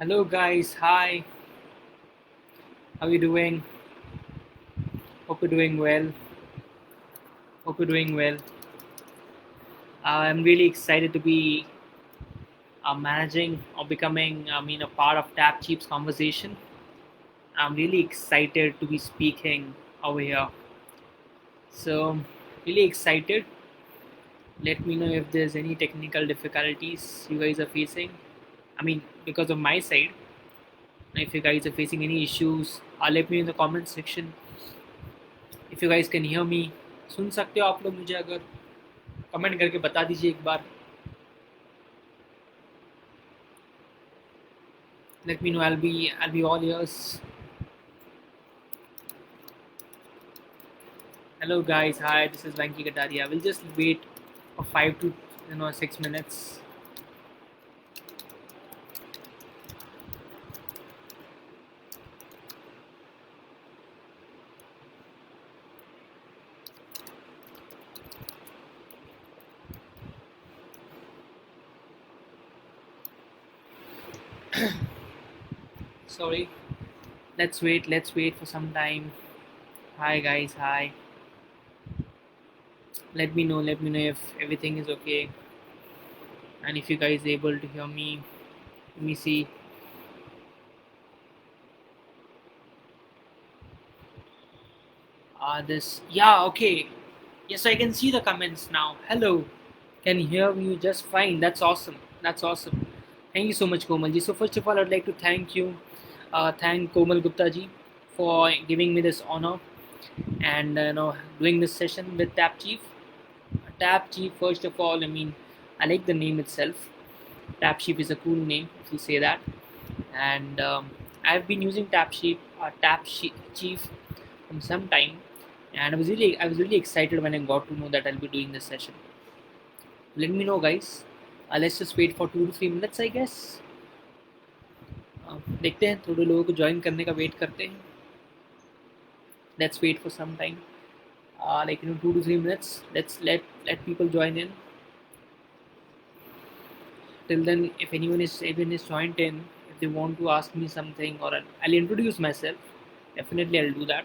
Hello guys, hi. How are you doing? Hope you're doing well. Hope you're doing well. I'm really excited to be managing or becoming, a part of Tap Cheap's conversation. I'm really excited to be speaking over here. So, really excited. Let me know if there's any technical difficulties you guys are facing. Because of my side. If you guys are facing any issues, let me know in the comment section. If you guys can hear me, सुन सकते हो आप लोग मुझे अगर comment करके बता दीजिए एक बार. Let me know. I'll be all ears. Hello guys. Hi. This is Venki Kataria. We'll just wait for 5 to 6 minutes. Sorry. Let's wait. Let's wait for some time. Hi guys. Hi. Let me know. Let me know if everything is okay and if you guys able to hear me. Let me see. This. Yeah. Okay. Yes, I can see the comments now. Hello. Can hear you just fine. That's awesome. That's awesome. Thank you so much, Komal ji. So first of all, I'd like to thank you, thank Komal Gupta ji for giving me this honor and doing this session with Tap Chief. Tap Chief, first of all, I like the name itself. Tap Chief is a cool name if you say that, and I've been using Chief from some time, and I was really excited when I got to know that I'll be doing this session. Let me know, guys. Let's just wait for 2 to 3 minutes, I guess. देखते हैं थोड़े लोगों को join करने का wait करते हैं. Let's wait for some time, 2 to 3 minutes. Let's let people join in. Till then, if anyone is joined in, if they want to ask me something, or I'll introduce myself. Definitely I'll do that.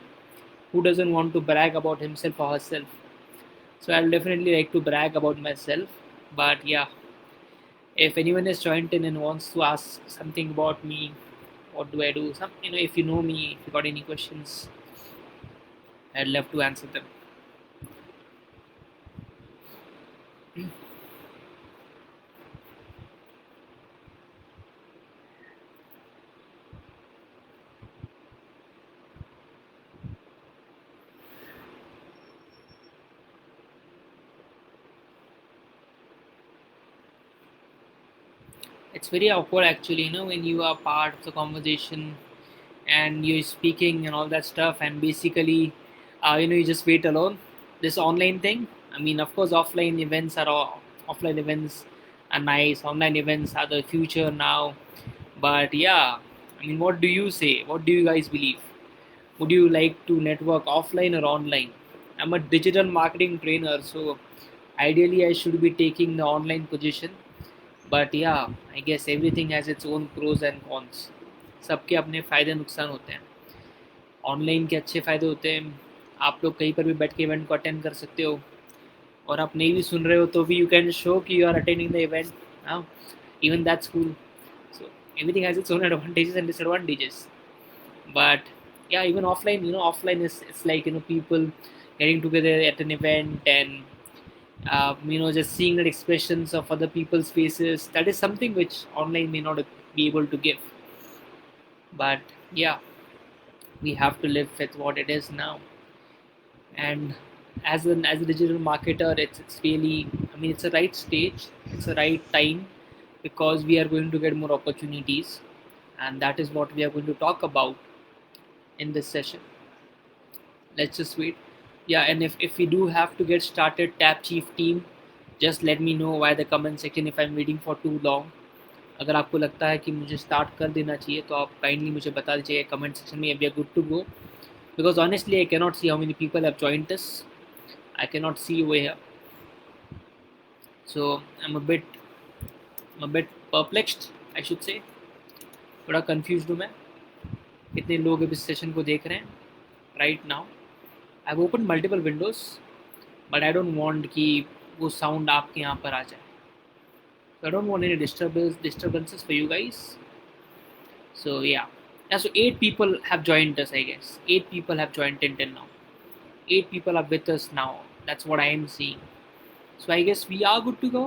Who doesn't want to brag about himself or herself? So I'll definitely like to brag about myself. But yeah, if anyone is joined in and wants to ask something about me, what do I do? If you know me, if you got any questions, I'd love to answer them. It's very awkward actually, when you are part of the conversation and you're speaking and all that stuff, and basically, you just wait alone. This online thing, of course, offline events are nice. Online events are the future now. But yeah, what do you say? What do you guys believe? Would you like to network offline or online? I'm a digital marketing trainer, so ideally I should be taking the online position. But yeah I guess everything has its own pros and cons. सबके अपने फ़ायदे नुकसान होते हैं. Online के अच्छे फ़ायदे होते हैं. आप लोग कहीं पर भी बैठ के इवेंट को अटेंड कर सकते हो, और आप नहीं भी सुन रहे हो तो भी यू कैन शो कि you are attending the event. हाँ, even that's cool. So everything has its own advantages and disadvantages. But yeah, even offline, offline is it's like people getting together at an event, and just seeing the expressions of other people's faces. That is something which online may not be able to give. But yeah, we have to live with what it is now. And as a digital marketer, it's really, it's a right stage, it's a right time, because we are going to get more opportunities, and that is what we are going to talk about in this session. Let's just wait. Yeah, and if we do have to get started, Tap Chief team, just let me know via the comment section if I'm waiting for too long. अगर आपको लगता है कि मुझे start कर देना चाहिए तो आप काइंडली मुझे बता दीजिए कमेंट सेक्शन में. We are good to go, because honestly I cannot see how many people have joined this. I cannot see over here, so I'm a bit perplexed, I should say. थोड़ा confuse हूँ मैं, कितने लोग अब इस session को देख रहे हैं right now. I have open multiple Windows but I don't want कि वो साउंड आपके यहाँ पर आ जाए। I don't want any disturbances for you guys. So yeah. Yeah, so 8 people have joined us, I guess. 8 people have joined Tintin now. 8 people are with us now. That's what I am seeing. So I guess we are good to go.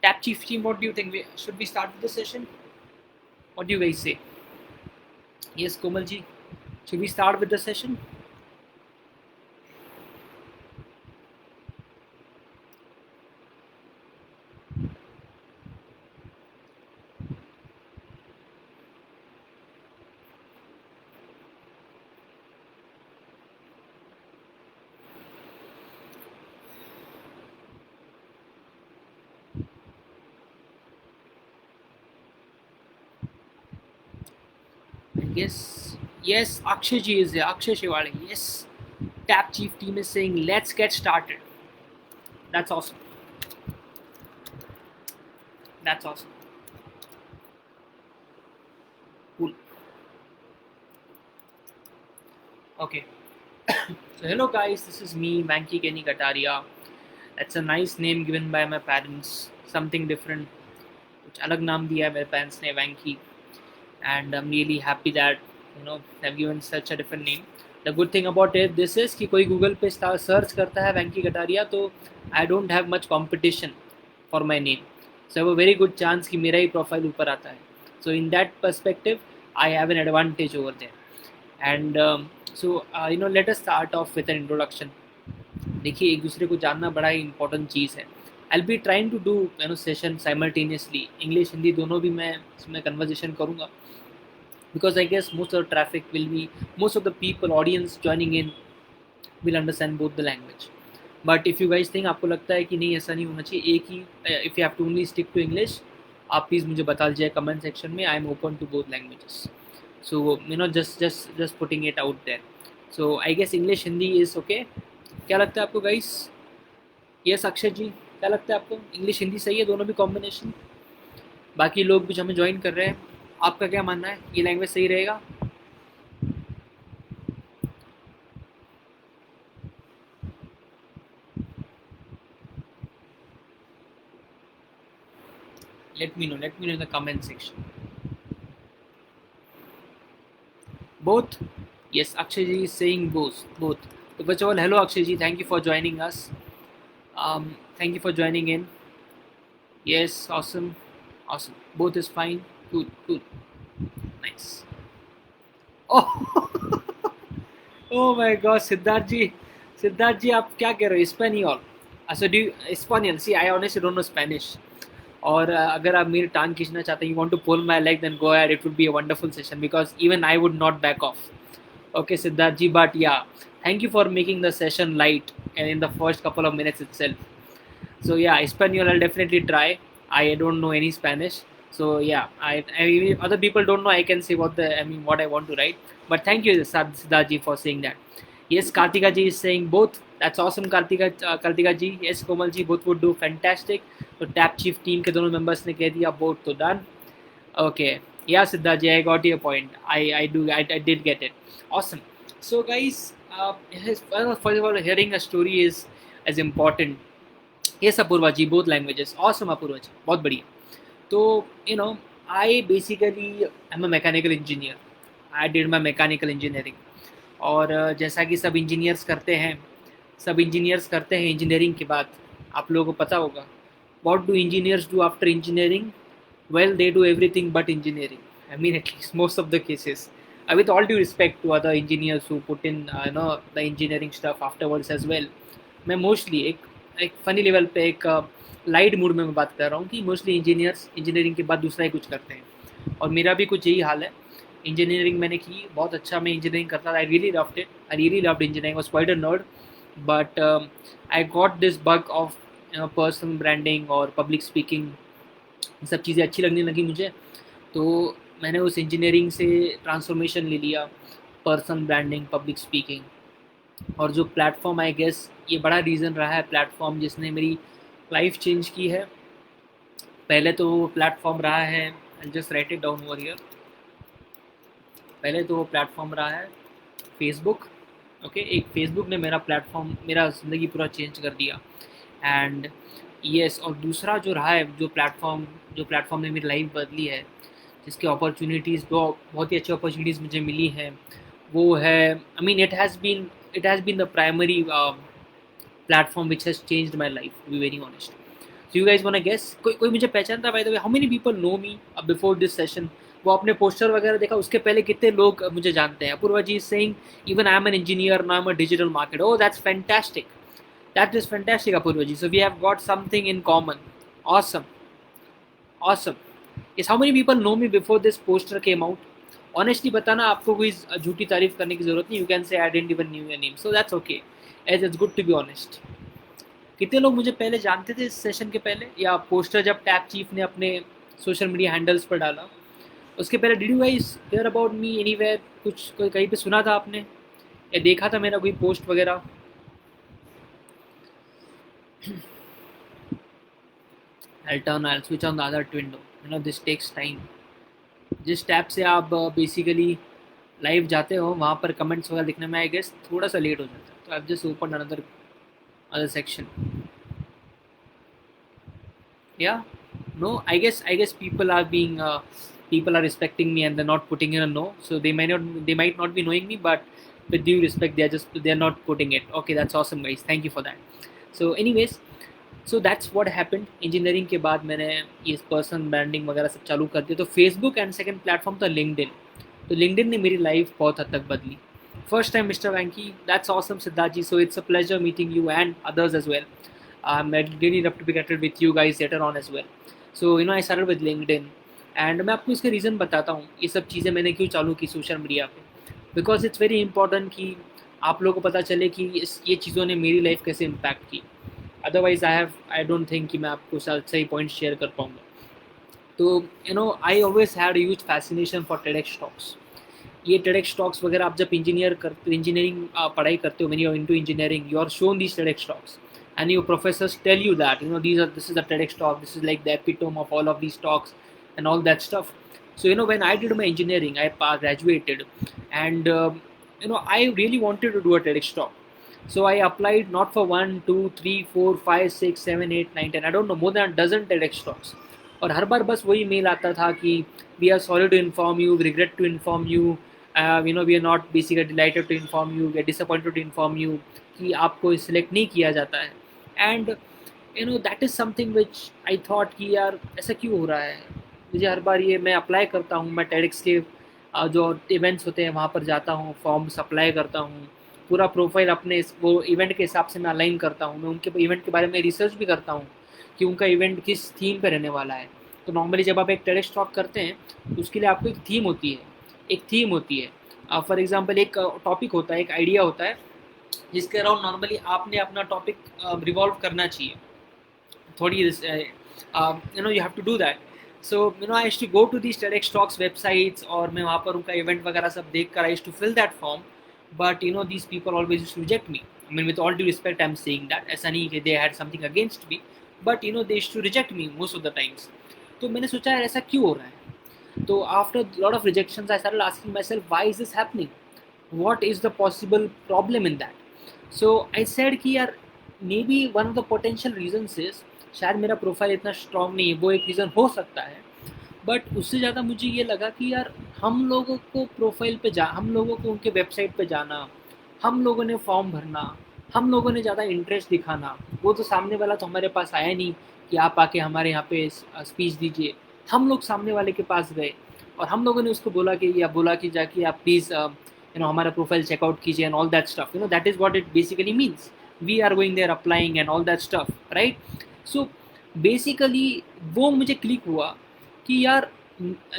Tap Chief Team, what do you think? Should we start with the session? What do you guys say? Yes, Komalji. Should we start with the session? Yes. Yes, Akshay ji is there. Akshay Shivale. Yes. Tap Chief Team is saying, let's get started. That's awesome. That's awesome. Cool. Okay. So hello guys, this is me, Manki Kenny Kataria. That's a nice name given by my parents. Something different. कुछ अलग नाम दिया है मेरे parents ने, Venky, and I'm really happy that they've given such a different name. The good thing about it this is कि कोई Google पे सर्च करता है वैंकी कटारिया तो I don't have much competition for my name. So I have a very good chance कि मेरा ही profile ऊपर आता है. So in that perspective, I have an advantage over there. And let us start off with an introduction. देखिए, एक दूसरे को जानना बड़ा ही इंपॉर्टेंट चीज़ है. I'll be trying to do session simultaneously. English Hindi दोनों भी मैं इसमें कन्वर्जेशन करूँगा, because I guess most of the traffic will be, most of the people audience joining in will understand both the language. But if you guys think आपको लगता है कि नहीं ऐसा नहीं होना चाहिए, एक ही if you have to only stick to English, आप प्लीज़ मुझे बता दीजिए कमेंट सेक्शन में. I am open to both languages. So just putting it out there. So I guess English Hindi is okay. क्या लगता है आपको guys? Yes अक्षय जी, क्या लगता है आपको? इंग्लिश हिंदी सही है दोनों भी कॉम्बिनेशन? बाकी लोग भी जो हमें ज्वाइन कर रहे हैं, आपका क्या मानना है, ये लैंग्वेज सही रहेगा? Let me know in the comment section. Both? Yes, Akshay ji is saying both. So first of all, hello Akshay ji, thank you for joining us. Thank you for joining in. Yes, awesome. Both is fine. Good. Nice. Oh, oh my God, Siddharth ji, आप क्या कह रहे हो? Espanol. So do you Espanol? See, I honestly don't know Spanish. और अगर आप मेरी टांग खींचना चाहते हैं, you want to pull my leg, then go ahead. It would be a wonderful session because even I would not back off. Okay, Siddharth ji, but yeah, thank you for making the session light and in the first couple of minutes itself. So yeah, Espanol I'll definitely try. I don't know any Spanish, so yeah, I if other people don't know, I can say what I want to write. But thank you, Siddharth ji, for saying that. Yes, Kartika ji is saying both. That's awesome, Kartika ji. Yes, Komal ji, both would do fantastic. तो tap chief team के दोनों members ने कह दिया both, तो done. Okay, yeah Siddharth ji, I got your point. I did get it. Awesome. So guys, first of all, hearing a story is as important. Yes, Apurva ji, both languages. Awesome, Apurva ji, बहुत बढ़िया. तो I basically am a mechanical engineer. I did my mechanical engineering. और जैसा कि सब engineers करते हैं engineering के बाद, आप लोगों को पता होगा. What do engineers do after engineering? Well, they do everything but engineering. I mean, at least most of the cases. With all due respect to other engineers who put in the engineering stuff afterwards as well. मैं mostly एक funny level पे एक light mood में मैं बात कर रहा हूँ कि मोस्टली इंजीनियर्स इंजीनियरिंग के बाद दूसरा ही कुछ करते हैं, और मेरा भी कुछ यही हाल है. इंजीनियरिंग मैंने की, बहुत अच्छा मैं इंजीनियरिंग करता था. I really loved it. I really loved engineering. Was quite a nerd, but I got this bug of personal branding और पब्लिक स्पीकिंग. सब चीज़ें अच्छी लगने लगी मुझे, तो मैंने उस इंजीनियरिंग से ट्रांसफॉर्मेशन ले लिया, पर्सनल ब्रांडिंग, पब्लिक स्पीकिंग. और जो प्लेटफॉर्म, आई गेस ये बड़ा रीज़न रहा है प्लेटफॉर्म जिसने मेरी लाइफ चेंज की है. पहले तो वो प्लेटफॉर्म रहा है, I just right it down over here. पहले तो वो प्लेटफॉर्म रहा है फेसबुक। ओके, एक फेसबुक ने मेरा प्लेटफॉर्म, मेरा ज़िंदगी पूरा चेंज कर दिया। एंड यस, और दूसरा जो रहा है, जो प्लेटफॉर्म ने मेरी लाइफ बदली है, जिसकी अपॉर्चुनिटीज़, बहुत ही अच्छी अपॉर्चुनिटीज़ मुझे मिली हैं, वो है, I mean it has been the primary platform which has changed my life, to be very honest. So you guys want guess, कोई कोई मुझे पहचानता, by the way, how many people know me before this session? वो आपने poster वगैरह देखा, उसके पहले कितने लोग मुझे जानते हैं? Apurva ji is saying even I am an engineer, now I am a digital marketer. Oh, that's fantastic, that is fantastic Apurva ji, so we have got something in common. Awesome, awesome. Yes, how many people know me before this poster came out? Honestly बताना, आपको कोई झूठी तारीफ करने की जरूरत नहीं। You can say I didn't even knew your name, so that's okay, as it's good to be honest. कितने लोग मुझे पहले जानते थे इस सेशन के पहले, या पोस्टर जब टैप चीफ ने अपने सोशल मीडिया हैंडल्स पर डाला उसके पहले? Did you guys here about me anywhere? कुछ कहीं पे सुना था आपने, या देखा था मेरा कोई पोस्ट वगैरह? I'll switch on the other window. You know, this takes time. जिस टैब से आप बेसिकली लाइव जाते हो वहाँ पर कमेंट्स वगैरह दिखने में आई गेस थोड़ा सा लेट हो जाता है, तो I just open another section. या no, I guess people are respecting me and they're not putting in a no, so they might not be knowing me, but with due respect they're not putting it. Okay, that's awesome guys, thank you for that. So anyways, so that's what happened. Engineering के बाद मैंने ये personal branding वगैरह सब चालू कर दिया, तो फेसबुक एंड सेकंड प्लेटफॉर्म था लिंक्डइन। तो लिंक्डइन ने मेरी लाइफ बहुत हद तक बदली। First time mister Venky, that's awesome Siddharth ji, so it's a pleasure meeting you and others as well. I really love to be connected with you guys later on as well. So I started with LinkedIn, and मैं आपको इसके reason बताता हूँ ये सब चीज़ें मैंने क्यों चालू की सोशल मीडिया पे, बिकॉज इट्स वेरी इंपॉर्टेंट कि आप लोगों को पता चले कि ये चीज़ों ने मेरी लाइफ कैसे इम्पैक्ट की। अदरवाइज आई डोंट थिंक कि मैं आपको सही पॉइंट शेयर कर पाऊँगा। तो I always had huge fascination for TEDx talks. ये टेडेक्स टॉक्स वगैरह आप जब इंजीनियरिंग पढ़ाई करते हो, when you are into engineering, you are shown these TEDx talks and your professors tell you that this is a TEDx talk, this is like the epitome of all of these talks and all that stuff. So when I did my engineering, I graduated, and I really wanted to do a TEDx talk. So I applied not for 1 2 3 4 5 6 7 8 9 10, I don't know, more than a dozen TEDx talks. और हर बार बस वही mail आता था कि we are sorry to inform you, we regret to inform you, we are not basically delighted to inform you, we are disappointed to inform you कि आपको select नहीं किया जाता है। And that is something which I thought कि यार ऐसा क्यों हो रहा है मुझे हर बार। ये मैं अप्लाई करता हूँ, मैं टेडिक्स के जो इवेंट्स होते हैं वहाँ पर जाता हूँ, फॉर्म्स अप्लाई करता हूँ, पूरा प्रोफाइल अपने वो इवेंट के हिसाब से मैं अलाइन करता हूँ, मैं उनके इवेंट के बारे में रिसर्च भी करता हूँ कि उनका इवेंट किस थीम पर रहने वाला है। तो नॉर्मली जब आप एक टेडिक्स टॉक करते हैं तो उसके लिए आपको एक थीम होती है फॉर एग्जाम्पल एक टॉपिक होता है, एक आइडिया होता है जिसके अराउंड नॉर्मली आपने अपना टॉपिक रिवॉल्व करना चाहिए थोड़ी। You have to do that. So I used to go to these TEDx talks websites, और मैं वहाँ पर उनका इवेंट वगैरह सब देख कर I used to fill that form, but these people always used to reject me. I mean with all due respect I am saying that, ऐसा नहीं कि they had something against me, but they used to reject me most of the times. तो मैंने सोचा यार ऐसा क्यों हो रहा है। तो after lot of rejections I started asking myself why is this happening, what is the possible problem in that. So I said कि यार maybe one of the potential reasons is शायद मेरा profile इतना strong नहीं है, वो एक reason हो सकता है। बट उससे ज़्यादा मुझे ये लगा कि यार हम लोगों को प्रोफाइल पे हम लोगों को उनके वेबसाइट पे जाना, हम लोगों ने फॉर्म भरना, हम लोगों ने ज़्यादा इंटरेस्ट दिखाना, वो तो सामने वाला तो हमारे पास आया नहीं कि आप आके हमारे यहाँ पे स्पीच दीजिए। हम लोग सामने वाले के पास गए और हम लोगों ने उसको बोला कि जाके आप प्लीज़ हमारा प्रोफाइल चेकआउट कीजिए and all that stuff. That is what it basically means, we are going there applying and all that stuff, right. So basically वो मुझे क्लिक हुआ कि यार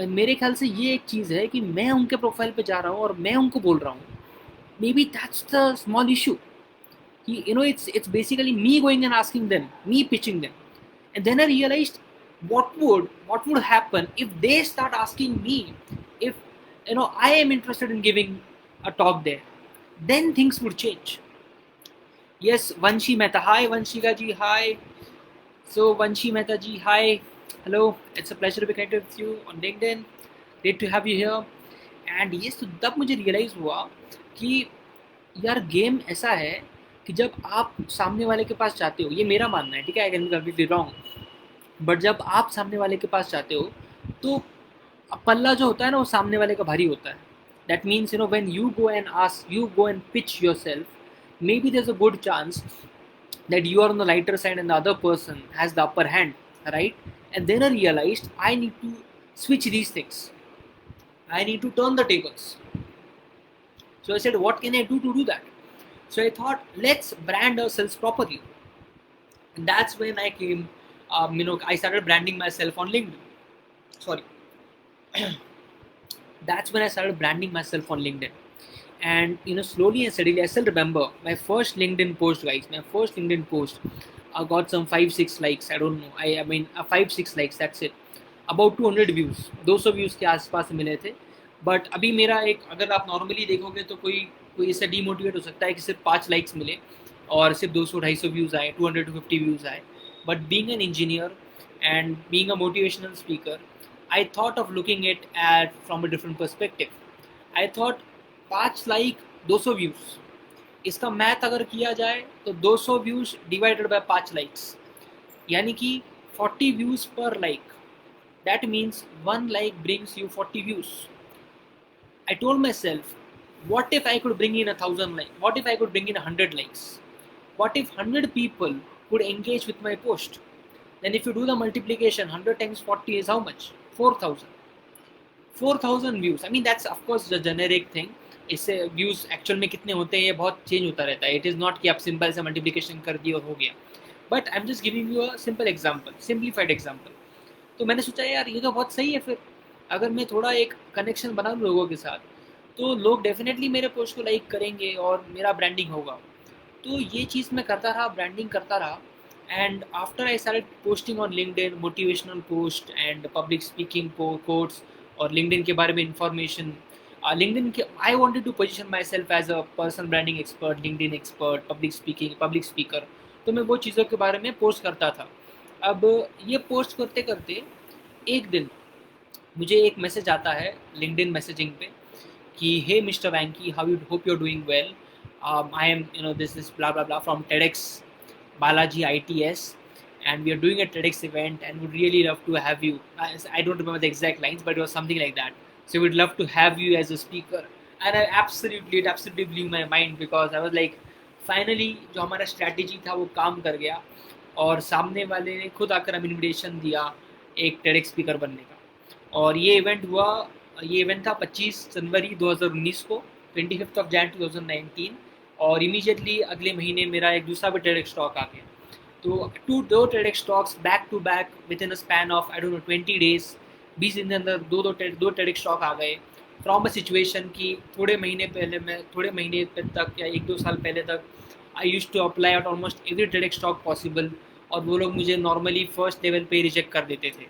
मेरे ख्याल से ये एक चीज़ है कि मैं उनके प्रोफाइल पे जा रहा हूँ और मैं उनको बोल रहा हूँ, may be that's the small issue कि it's basically me going and asking them, me pitching them. And then I realized what would happen if they start asking me if I am interested in giving a talk there, then things would change. Yes, Vanshi Mehta, hi Vanshika ji, hi. So Vanshi Mehta ji, hi, hello, it's a pleasure to be connected with you on LinkedIn, great to have you here. And ये तब मुझे realise हुआ कि यार game ऐसा है कि जब आप सामने वाले के पास जाते हो, ये मेरा मानना है, ठीक है, I can be completely wrong, but जब आप सामने वाले के पास जाते हो तो पल्ला जो होता है ना वो सामने वाले का भारी होता है. That means when you go and pitch yourself, maybe there is a good chance that you are on the lighter side and the other person has the upper hand, right? And then I realized I need to switch these things. I need to turn the tables. So I said, what can I do to do that? So I thought, let's brand ourselves properly. And that's when I came, I started branding myself on LinkedIn. Sorry. That's when I started branding myself on LinkedIn. And slowly and steadily, I still remember my first LinkedIn post, guys. My first LinkedIn post, I got some 5-6 likes. I don't know. I mean 5-6 likes. That's it. About 200 views, 200 views के आसपास मिले थे. But अभी मेरा एक, अगर आप normally देखोगे तो कोई इससे डीमोटिवेट हो सकता है कि सिर्फ 5 लाइक्स मिले और सिर्फ 200-250 व्यूज़ आए, 200-250 व्यूज़ आए. But being an engineer and being a motivational speaker, I thought of looking it at from a different perspective. I thought 5 like 200 views, इसका मैथ अगर किया जाए तो 200 व्यूज़ डिवाइडेड बाय 5 लाइक्स, यानी कि 40 व्यूज़ पर like. That means 1 like brings you 40 views. I told myself, what if I could bring in 1,000 likes? What if I could bring in 100 likes? What if 100 people could engage with my post? Then if you do the multiplication, 100 times 40 is how much? 4,000. 4,000 views. I mean, that's of course the generic thing. इससे views actual में कितने होते हैं ये बहुत change होता रहता है. इट इज़ नॉट कि आप सिंपल से मल्टीप्लिकेशन कर दिए और हो गया. But I am just giving you a simple example, simplified example. तो मैंने सोचा यार ये तो बहुत सही है. फिर अगर मैं थोड़ा एक कनेक्शन बना लूँ लोगों के साथ तो लोग डेफिनेटली मेरे पोस्ट को लाइक करेंगे और मेरा ब्रांडिंग होगा. तो ये चीज़ मैं करता रहा, ब्रांडिंग करता रहा. And after I started posting on LinkedIn, motivational post and public speaking quotes और लिंक्डइन के बारे में इंफॉर्मेशन. लिंक्डइन के I wanted to position myself as a personal branding expert, LinkedIn expert, public speaker. तो मैं वो चीज़ों के बारे में पोस्ट करता था. अब ये पोस्ट करते करते एक दिन मुझे एक मैसेज आता है लिंक्डइन मैसेजिंग पे कि hey mister Venky, how you, hope you are doing well. I am this is blah blah blah from TEDx Balaji ITS, and we are doing a TEDx event and would really love to have you. I don't remember the exact lines, but it was something like that. So we'd love to have you as a speaker. And it absolutely blew my mind because I was like, finally जो हमारा strategy था वो काम कर गया और सामने वाले ने खुद आकर हमें इन्विटेशन दिया एक TEDx स्पीकर बनने का. और ये इवेंट था 25 जनवरी 2019 को, 25th of Jan 2019. और इमीडिएटली अगले महीने मेरा एक दूसरा भी TEDx टॉक आ गया. तो दो TEDx talks back to back within a span of I don't know 20 days. 20 दिन के अंदर दो TEDx टॉक आ गए फ्रॉम अ सिचुएशन की थोड़े महीने तक या 1-2 साल पहले तक I used to apply out almost every TEDx talk possible और वो लोग मुझे नॉर्मली फर्स्ट लेवल पे रिजेक्ट कर देते थे.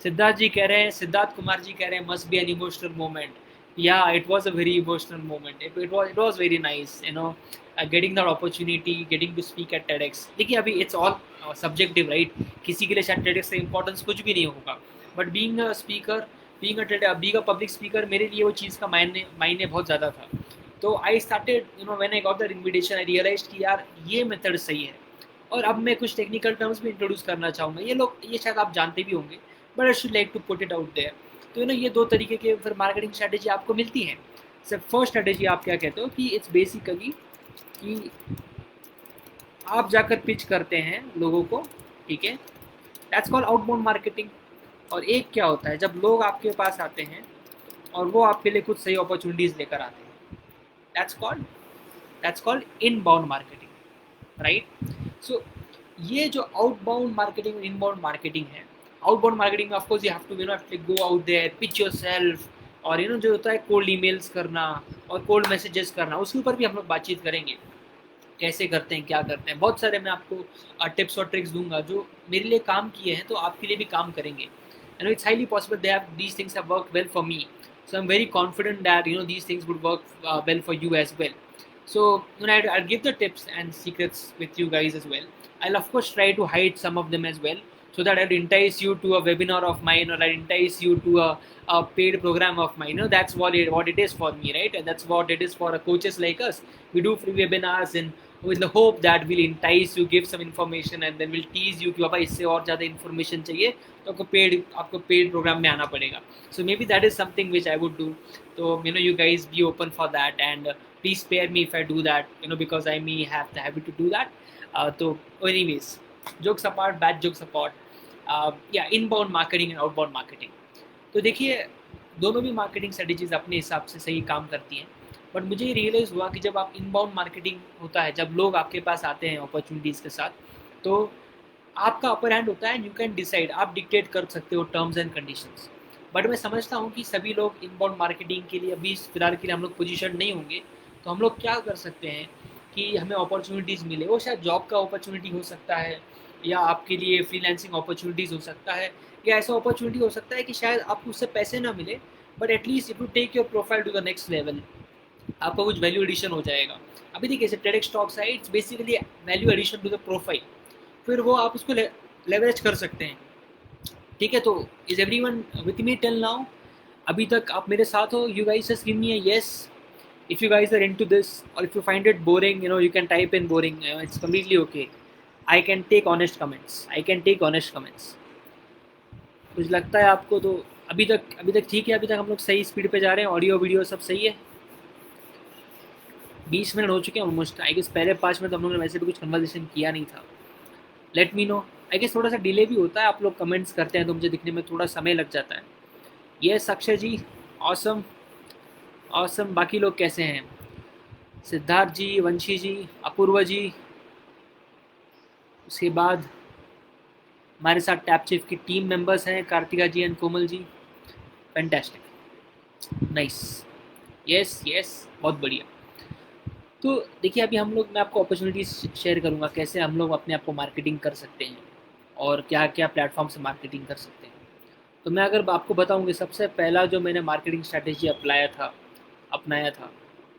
सिद्धार्थ कुमार जी कह रहे हैं must be an emotional moment. Yeah, it was a very emotional moment. It was very nice, getting that opportunity, getting to speak at TEDx. देखिए अभी it's all subjective, right? किसी के लिए शायद TEDx का importance कुछ भी नहीं होगा, but being a speaker, being a public speaker, मेरे लिए वो चीज़ का मायने बहुत ज़्यादा था. तो I started, when I got that invitation, I realized कि यार ये मेथड सही है. और अब मैं कुछ टेक्निकल टर्म्स भी इंट्रोड्यूस करना चाहूँगा. ये शायद आप जानते भी होंगे, but I should like to put it out there. तो ये दो तरीके के फिर मार्केटिंग स्ट्रैटेजी आपको मिलती हैं. सर फर्स्ट स्ट्रैटेजी आप क्या कहते हो कि इट्स बेसिकली कि आप जाकर पिच करते हैं लोगों को, ठीक है, दैट्स कॉल्ड आउटबाउंड मार्केटिंग. और एक क्या होता है जब लोग आपके पास आते हैं और वो आपके लिए कुछ सही अपॉर्चुनिटीज़ लेकर आते हैं, that's called inbound marketing, right. So ये जो आउटबाउंड मार्केटिंग और इनबाउंड मार्केटिंग है, आउटबाउंड मार्केटिंग में of course you have to go out there, pitch yourself, और जो होता है कोल्ड ईमेल्स करना और कोल्ड मैसेजेस करना, उसके ऊपर भी हम लोग बातचीत करेंगे कैसे करते हैं, क्या करते हैं. बहुत सारे मैं आपको टिप्स और ट्रिक्स दूंगा जो मेरे लिए काम किए हैं तो आपके लिए भी काम करेंगे. And it's highly possible these things have worked well for me. So I am very confident that these things would work well for you as well. So I'll give the tips and secrets with you guys as well. I'll of course try to hide some of them as well, so that I'd entice you to a webinar of mine, or I'd entice you to a paid program of mine. That's what it is for me, right? And that's what it is for coaches like us. We do free webinars and with the hope that we'll entice you, give some information, and then we'll tease you कि बाबा इससे और ज़्यादा information चाहिए तो आपको paid programme में आना पड़ेगा. So maybe that is something which I would do. So you guys be open for that, and please spare me if I do that, because I may have the habit to do that. So anyways, jokes apart, bad jokes apart, या inbound marketing and outbound marketing. तो देखिए दोनों भी marketing strategies अपने हिसाब से सही काम करती हैं, बट मुझे ये रियलाइज़ हुआ कि जब आप इनबाउंड मार्केटिंग होता है, जब लोग आपके पास आते हैं अपॉर्चुनिटीज़ के साथ, तो आपका अपर हैंड होता है, यू कैन डिसाइड, आप डिक्टेट कर सकते हो टर्म्स एंड कंडीशंस. बट मैं समझता हूँ कि सभी लोग इनबाउंड मार्केटिंग के लिए अभी फिलहाल के लिए हम लोग पोजीशन नहीं होंगे. तो हम लोग क्या कर सकते हैं कि हमें अपॉर्चुनिटीज़ मिले, वो शायद जॉब का अपॉर्चुनिटी हो सकता है, या आपके लिए फ्रीलांसिंग अपॉर्चुनिटीज़ हो सकता है, या ऐसा अपॉर्चुनिटी हो सकता है कि शायद आपको उससे पैसे ना मिले, but at least if you take your profile to the next level, आपका कुछ वैल्यू एडिशन हो जाएगा. अभी देखिए टेडेक्स टॉक्स है, it's basically value addition to the profile. फिर वो आप उसको लेवरेज कर सकते हैं. ठीक है, तो is everyone with me till now? अभी तक आप मेरे साथ हो? You guys just give me a yes if you guys are into this, or if you find it boring, you can type in boring. It's completely okay. I can take honest comments. कुछ लगता है आपको? तो अभी तक ठीक है, अभी तक हम लोग सही स्पीड पे जा रहे हैं, ऑडियो वीडियो सब सही है. 20 मिनट हो चुके हैं ऑलमोस्ट. आई गेस पहले 5 मिनट हम लोगों ने वैसे भी कुछ कन्वर्सेशन किया नहीं था. Let me know. I guess थोड़ा सा डिले भी होता है, आप लोग कमेंट्स करते हैं तो मुझे दिखने में थोड़ा समय लग जाता है. यस अक्षय जी, ऑसम. बाकी लोग कैसे हैं? सिद्धार्थ जी, वंशी जी, अपूर्वा जी. उसके बाद हमारे साथ टैपचिफ की टीम मेंबर्स हैं, Kartika ji and Komal ji. Fantastic, nice, yes, बहुत बढ़िया. तो देखिए अभी मैं आपको अपॉर्चुनिटीज़ शेयर करूँगा कैसे हम लोग अपने आप को मार्केटिंग कर सकते हैं और क्या क्या प्लेटफॉर्म से मार्केटिंग कर सकते हैं. तो मैं अगर आपको बताऊँ कि सबसे पहला जो मैंने मार्केटिंग स्ट्रैटेजी अपनाया था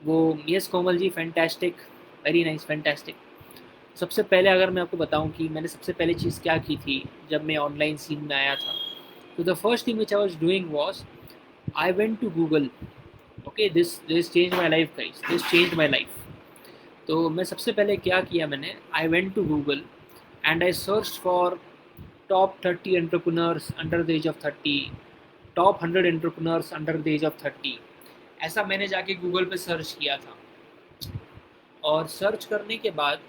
वो, यस कोमल ji, fantastic, very nice, fantastic. सबसे पहले अगर मैं आपको बताऊं कि मैंने सबसे पहले चीज़ क्या की थी जब मैं ऑनलाइन सीन में आया था, तो the first thing which I was doing was I went to Google. Okay, this change my life guys, this change my life. तो मैं सबसे पहले क्या किया, मैंने I went to Google and I search for top 30 entrepreneurs under the age of 30, top 100 entrepreneurs under the age of 30. ऐसा मैंने जाके गूगल पे सर्च किया था. और सर्च करने के बाद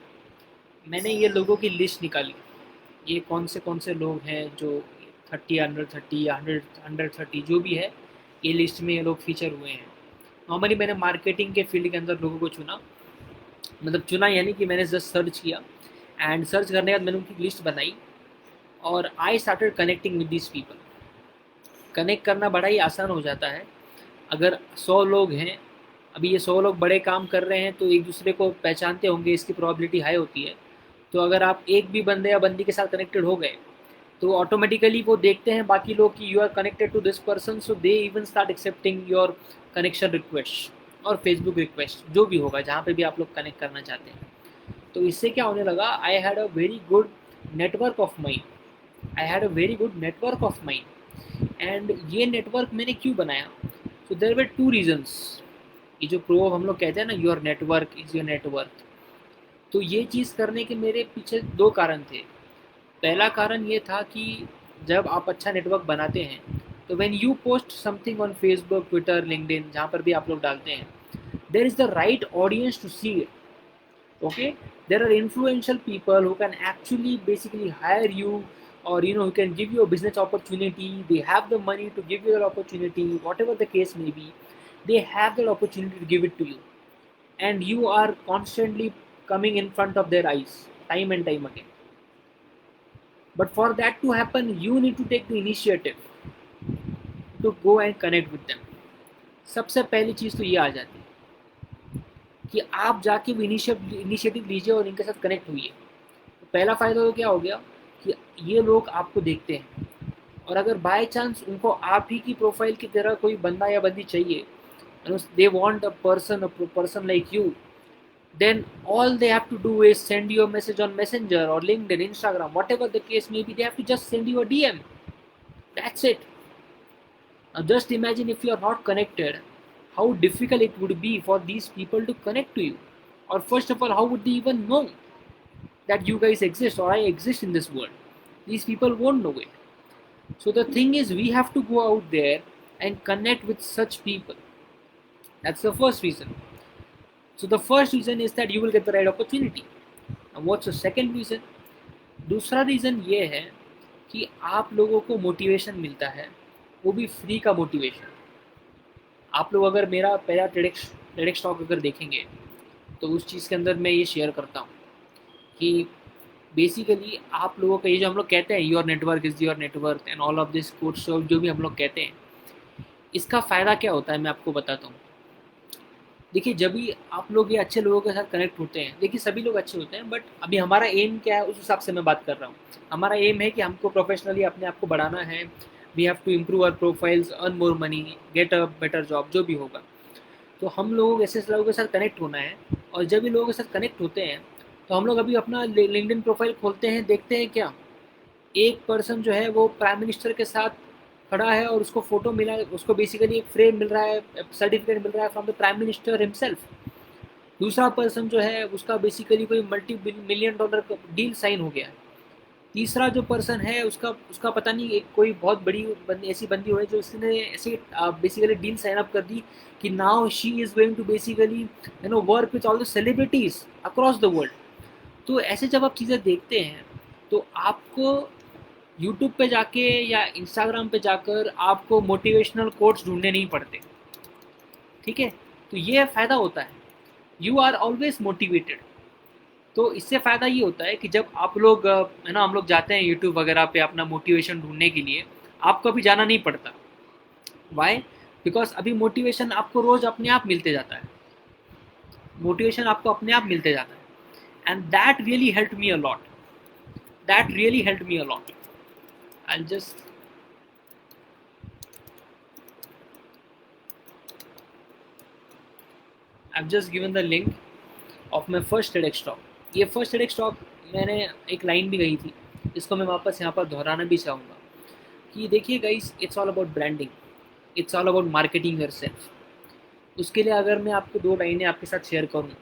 मैंने ये लोगों की लिस्ट निकाली, ये कौन से लोग हैं जो 30 अंडर 30 या 130 जो भी है, ये लिस्ट में ये लोग फीचर हुए हैं. नॉर्मली मैंने मार्केटिंग के फील्ड के अंदर लोगों को चुना, मतलब चुना यानी कि मैंने जस्ट सर्च किया, एंड सर्च करने के बाद मैंने उनकी लिस्ट बनाई और I started connecting with this people. Connect करना बड़ा ही आसान हो जाता है. अगर 100 लोग हैं, अभी ये 100 लोग बड़े काम कर रहे हैं तो एक दूसरे को पहचानते होंगे, इसकी प्रोबेबिलिटी हाई होती है. तो अगर आप एक भी बंदे या बंदी के साथ कनेक्टेड हो गए तो ऑटोमेटिकली वो देखते हैं बाकी लोग कि you are connected to this person, so they even start accepting your connection request और फेसबुक रिक्वेस्ट, जो भी होगा जहाँ पे भी आप लोग कनेक्ट करना चाहते हैं. तो इससे क्या होने लगा, I had a very good network of mind. And ये नेटवर्क मैंने क्यों बनाया? तो देयर वर 2 रीजन्स. ये जो प्रो हम लोग कहते हैं ना, your network is your network, तो ये चीज़ करने के मेरे पीछे 2 कारण थे. पहला कारण ये था कि जब आप अच्छा नेटवर्क बनाते हैं तो when you post something on Facebook, Twitter, LinkedIn, जहाँ पर भी आप लोग डालते हैं, there is the right audience to see it. Okay, there are influential people who can actually basically hire you, or who can give you a business opportunity. They have the money to give you that opportunity, whatever the case may be. They have that opportunity to give it to you, and you are constantly coming in front of their eyes time and time again. But for that to happen, you need to take the initiative to go and connect with them. सबसे पहली चीज़ तो ये आ जाती है कि आप जाके initiative लीजिए और इनके साथ कनेक्ट हुइए. तो पहला फ़ायदा तो क्या हो गया कि ये लोग आपको देखते हैं, और अगर बाय चांस उनको आप ही की प्रोफाइल की तरह कोई बंदा या बंदी चाहिए, they want a person like you, then all they have to do is send you a message on Messenger or LinkedIn, Instagram, whatever the case may be. They have to just send you a DM. That's it. Now just imagine if you are not connected, how difficult it would be for these people to connect to you. Or first of all, how would they even know that you guys exist or I exist in this world? These people won't know it. So the thing is, we have to go out there and connect with such people. That's the first reason. So the first reason is that you will get the right opportunity. And what's the second reason? दूसरा reason ये है कि आप लोगों को motivation मिलता है, वो भी फ्री का मोटिवेशन। आप लोग अगर मेरा पहला टेडेक्स टॉक अगर देखेंगे तो उस चीज़ के अंदर मैं ये शेयर करता हूँ कि बेसिकली आप लोगों का ये जो हम लोग कहते हैं your network is your network and all of this course जो भी हम लोग कहते हैं, इसका फ़ायदा क्या होता है मैं आपको बताता हूँ। देखिए, जब भी आप लोग ये अच्छे लोगों के साथ कनेक्ट होते हैं, देखिए सभी लोग अच्छे होते हैं, बट अभी हमारा एम क्या है उस हिसाब से मैं बात कर रहा हूँ। हमारा एम है कि हमको प्रोफेशनली अपने आप को बढ़ाना है, we have to improve our profiles, earn more money, get a better job, जो भी होगा। तो हम लोगों को ऐसे लोगों के साथ कनेक्ट होना है, और जब भी लोगों के साथ कनेक्ट होते हैं तो हम लोग अभी अपना लिंक्डइन प्रोफाइल खोलते हैं, देखते हैं क्या एक पर्सन जो है वो प्राइम मिनिस्टर के साथ खड़ा है और उसको फोटो मिला है, उसको बेसिकली एक फ्रेम मिल रहा है, सर्टिफिकेट मिल रहा है from the prime minister himself. दूसरा पर्सन जो है उसका बेसिकली कोई मल्टी मिलियन डॉलर का डील साइन हो गया है। तीसरा जो पर्सन है उसका उसका पता नहीं एक कोई बहुत बड़ी ऐसी बंदी हुई जो उसने ऐसी बेसिकली डील साइन अप कर दी कि now she is going to basically work with all the celebrities across the world. तो ऐसे जब आप चीज़ें देखते हैं तो आपको यूट्यूब पे जाके या इंस्टाग्राम पे जाकर आपको मोटिवेशनल कोट्स ढूंढने नहीं पड़ते, ठीक है। तो ये फ़ायदा होता है, यू आर ऑलवेज मोटिवेटेड। तो इससे फ़ायदा ये होता है कि जब आप लोग है ना हम लोग जाते हैं यूट्यूब वगैरह पे अपना मोटिवेशन ढूंढने के लिए, आपको अभी जाना नहीं पड़ता। वाई? बिकॉज अभी मोटिवेशन आपको रोज़ अपने आप मिलते जाता है, मोटिवेशन आपको अपने आप मिलते जाता है, and that really help me a lot, that really help me a lot. I'll just I've just given the link of my first TEDx talk। ये फर्स्ट TEDx talk मैंने एक लाइन भी कही थी, इसको मैं वापस यहाँ पर दोहराना भी चाहूँगा कि देखिए guys, it's all about branding, it's all about marketing yourself. उसके लिए अगर मैं आपको दो लाइनें आपके साथ शेयर करूँ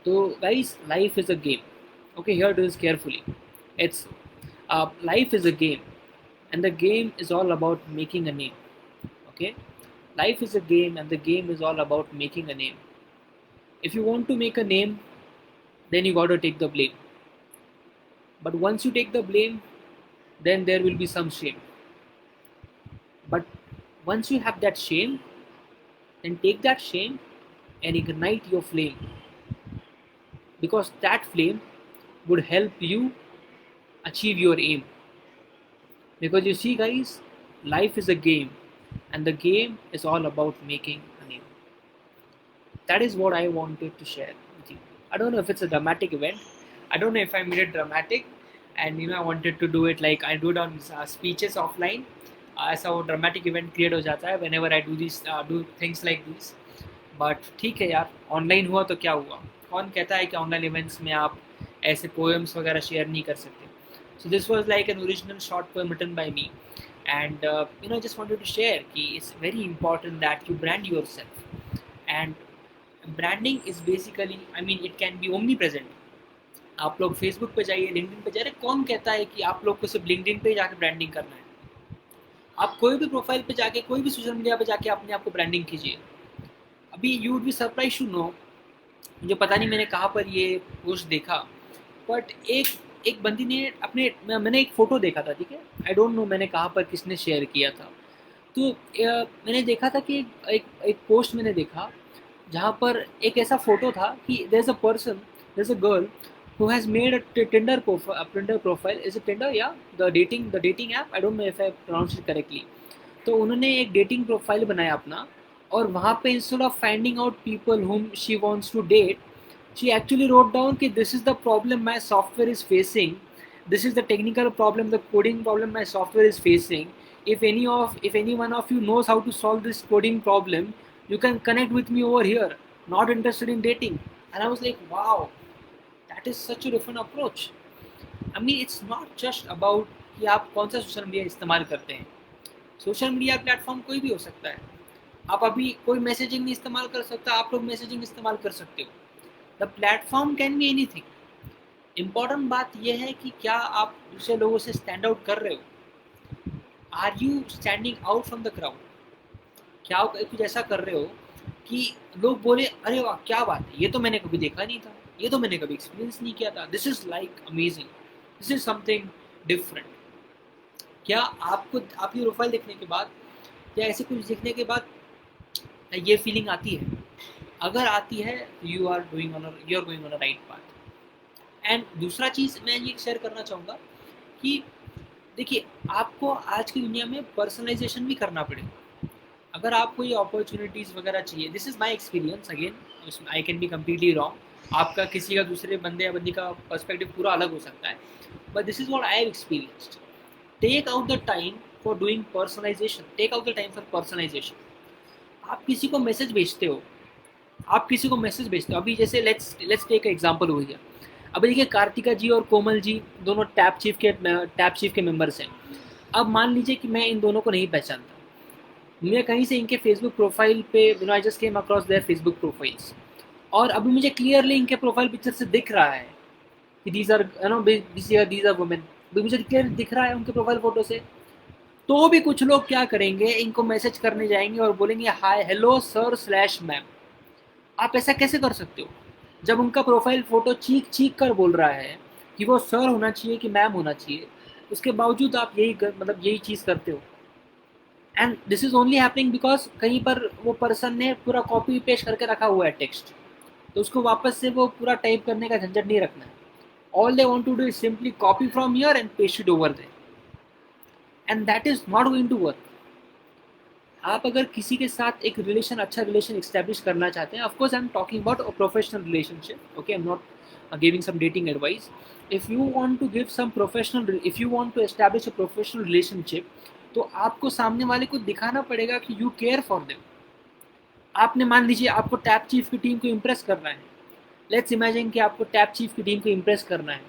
तो guys, life is a game. Okay, here it is carefully. It's life is a game and the game is all about making a name. Okay, life is a game and the game is all about making a name. If you want to make a name, then you got to take the blame, but once you take the blame, then there will be some shame. But once you have that shame, then take that shame and ignite your flame, because that flame would help you achieve your aim. Because you see guys, life is a game and the game is all about making a name. That is what I wanted to share with you. I don't know if it's a dramatic event. I don't know if I made it dramatic, and I wanted to do it like I do it on speeches offline. ऐसा वो dramatic event create हो जाता है whenever I do things like this. But ठीक है यार, online हुआ तो क्या हुआ? कौन कहता है कि ऑनलाइन इवेंट्स में आप ऐसे पोएम्स वगैरह शेयर नहीं कर सकते? So this was like an original short poem written by me, and I just wanted to share कि it's very important that you brand yourself, and branding is basically, I mean, it can be omnipresent। आप लोग Facebook पे जाइए, LinkedIn पे जाइए, कौन कहता है कि आप लोग को सिर्फ लिंक्डइन पे जाकर ब्रांडिंग करना है? आप कोई भी प्रोफाइल पे जाके, कोई भी सोशल मीडिया पे जाके अपने आप को ब्रांडिंग कीजिए। अभी you would be surprise to know, मुझे पता नहीं मैंने कहाँ पर ये पोस्ट देखा, बट एक एक बंदी ने मैंने एक फ़ोटो देखा था, ठीक है, आई डोंट नो मैंने कहाँ पर किसने शेयर किया था। तो मैंने देखा था कि एक पोस्ट मैंने देखा जहाँ पर एक ऐसा फ़ोटो था कि there is a person, there is a girl who has made a Tinder profile। Is it Tinder? Yeah, the dating app, I don't know if I pronounced it correctly। तो उन्होंने एक डेटिंग प्रोफाइल बनाया अपना, और वहाँ पे instead of finding out people whom she wants to date, she actually wrote down कि this is the problem my software is facing, this is the technical problem, the coding problem my software is facing, if any one of you knows how to solve this coding problem, you can connect with me over here, not interested in dating। And I was like, wow, that is such a different approach. I mean, it's not just about कि आप कौन सा social media इस्तेमाल करते हैं. Social media platform कोई भी हो सकता है. आप अभी कोई मैसेजिंग नहीं इस्तेमाल कर सकता, आप लोग मैसेजिंग इस्तेमाल कर सकते हो. The platform can be anything. Important बात यह है कि क्या आप दूसरे लोगों से स्टैंड आउट कर रहे हो. Are you standing out from the crowd. क्या आप कुछ ऐसा कर रहे हो कि लोग बोले अरे वाह क्या बात है, ये तो मैंने कभी देखा नहीं था, ये तो मैंने कभी एक्सपीरियंस नहीं किया था, this is like amazing, this is something different. क्या आपको आपकी प्रोफाइल देखने के बाद या ऐसे कुछ देखने के बाद ये फीलिंग आती है? अगर आती है you are going on a right path. And दूसरा चीज़ मैं ये शेयर करना चाहूँगा कि देखिए, आपको आज की दुनिया में पर्सनलाइजेशन भी करना पड़ेगा. अगर आपको ये अपॉर्चुनिटीज़ वगैरह चाहिए, this is my experience again, I can be completely wrong. आपका किसी का दूसरे बंदे या बंदी का पर्सपेक्टिव पूरा अलग हो सकता है, but this is what I have experienced. Take out the time for doing personalisation. Take out the time for personalisation. आप किसी को मैसेज भेजते हो, अभी जैसे लेट्स टेक एग्जांपल हो गया. अभी देखिए, कार्तिका जी और कोमल जी दोनों टैप चीफ के मेंबर्स हैं. अब मान लीजिए कि मैं इन दोनों को नहीं पहचानता, मैं कहीं से इनके फेसबुक प्रोफाइल पे I just came across their Facebook profiles, और अभी मुझे क्लियरली इनके प्रोफाइल पिक्चर से दिख रहा है कि दीज आर वुमेन. मुझे क्लियर दिख रहा है उनके प्रोफाइल फोटो से. तो भी कुछ लोग क्या करेंगे, इनको मैसेज करने जाएंगे और बोलेंगे hi hello sir slash ma'am. आप ऐसा कैसे कर सकते हो जब उनका प्रोफाइल फ़ोटो चीख कर बोल रहा है कि वो सर होना चाहिए कि मैम होना चाहिए, उसके बावजूद आप यही चीज़ करते हो. And this is only happening because कहीं पर वो पर्सन ने पूरा कॉपी पेस्ट करके रखा हुआ है टेक्स्ट, तो उसको वापस से वो पूरा टाइप करने का झंझट नहीं रखना है. All they want to do is simply copy from here and paste it over there, and that is not going to work. आप अगर किसी के साथ एक अच्छा रिलेशन एस्टेब्लिश करना चाहते हैं, of course I am talking about a professional relationship, okay, I am not giving some dating advice. If you want to give some professional if you want to establish a professional relationship, तो आपको सामने वाले को दिखाना पड़ेगा कि you care for them. आपने मान लीजिए आपको टैप चीफ की टीम को इम्प्रेस करना है. लेट्स इमेजिन कि आपको टैप चीफ की टीम को इम्प्रेस करना है,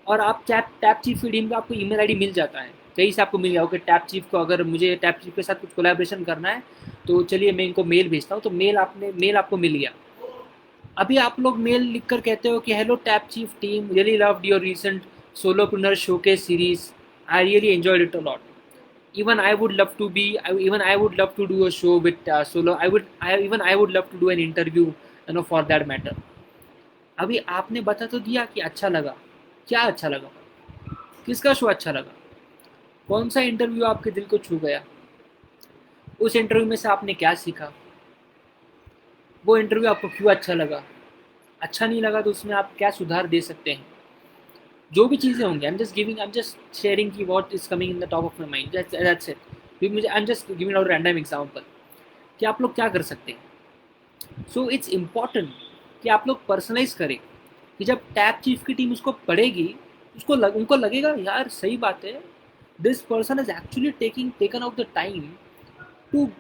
और आप टैप चीफ की टीम का आपको ईमेल आईडी मिल जाता है, कहीं से आपको मिल गया ओके टैप चीफ को, अगर मुझे टैप चीफ के साथ कुछ कोलैबोरेशन करना है तो चलिए मैं इनको मेल भेजता हूँ. तो मेल आपको मिल गया. अभी आप लोग मेल लिख कर कहते हो कि hello tap chief team, really loved your recent solopreneur showcase series, I really enjoyed it a lot. Even I would love to be even I would love to do a show with solo. I would love to do an interview, for that matter. अभी आपने बता तो दिया कि अच्छा लगा. क्या अच्छा लगा? किसका शो अच्छा लगा? कौन सा इंटरव्यू आपके दिल को छू गया? उस इंटरव्यू में से आपने क्या सीखा? वो इंटरव्यू आपको क्यों अच्छा लगा? अच्छा नहीं लगा तो उसमें आप क्या सुधार दे सकते हैं? जो भी चीज़ें होंगी, आई एम जस्ट शेयरिंग की what is coming in the top of my mind, that's it. मुझे I am just giving out random example कि आप लोग क्या कर सकते हैं. सो इट्स इम्पॉर्टेंट कि आप लोग पर्सनलाइज करें, कि जब टैप चीफ की टीम उसको पढ़ेगी, उनको लगेगा यार सही बात है, this person is actually taken out the time to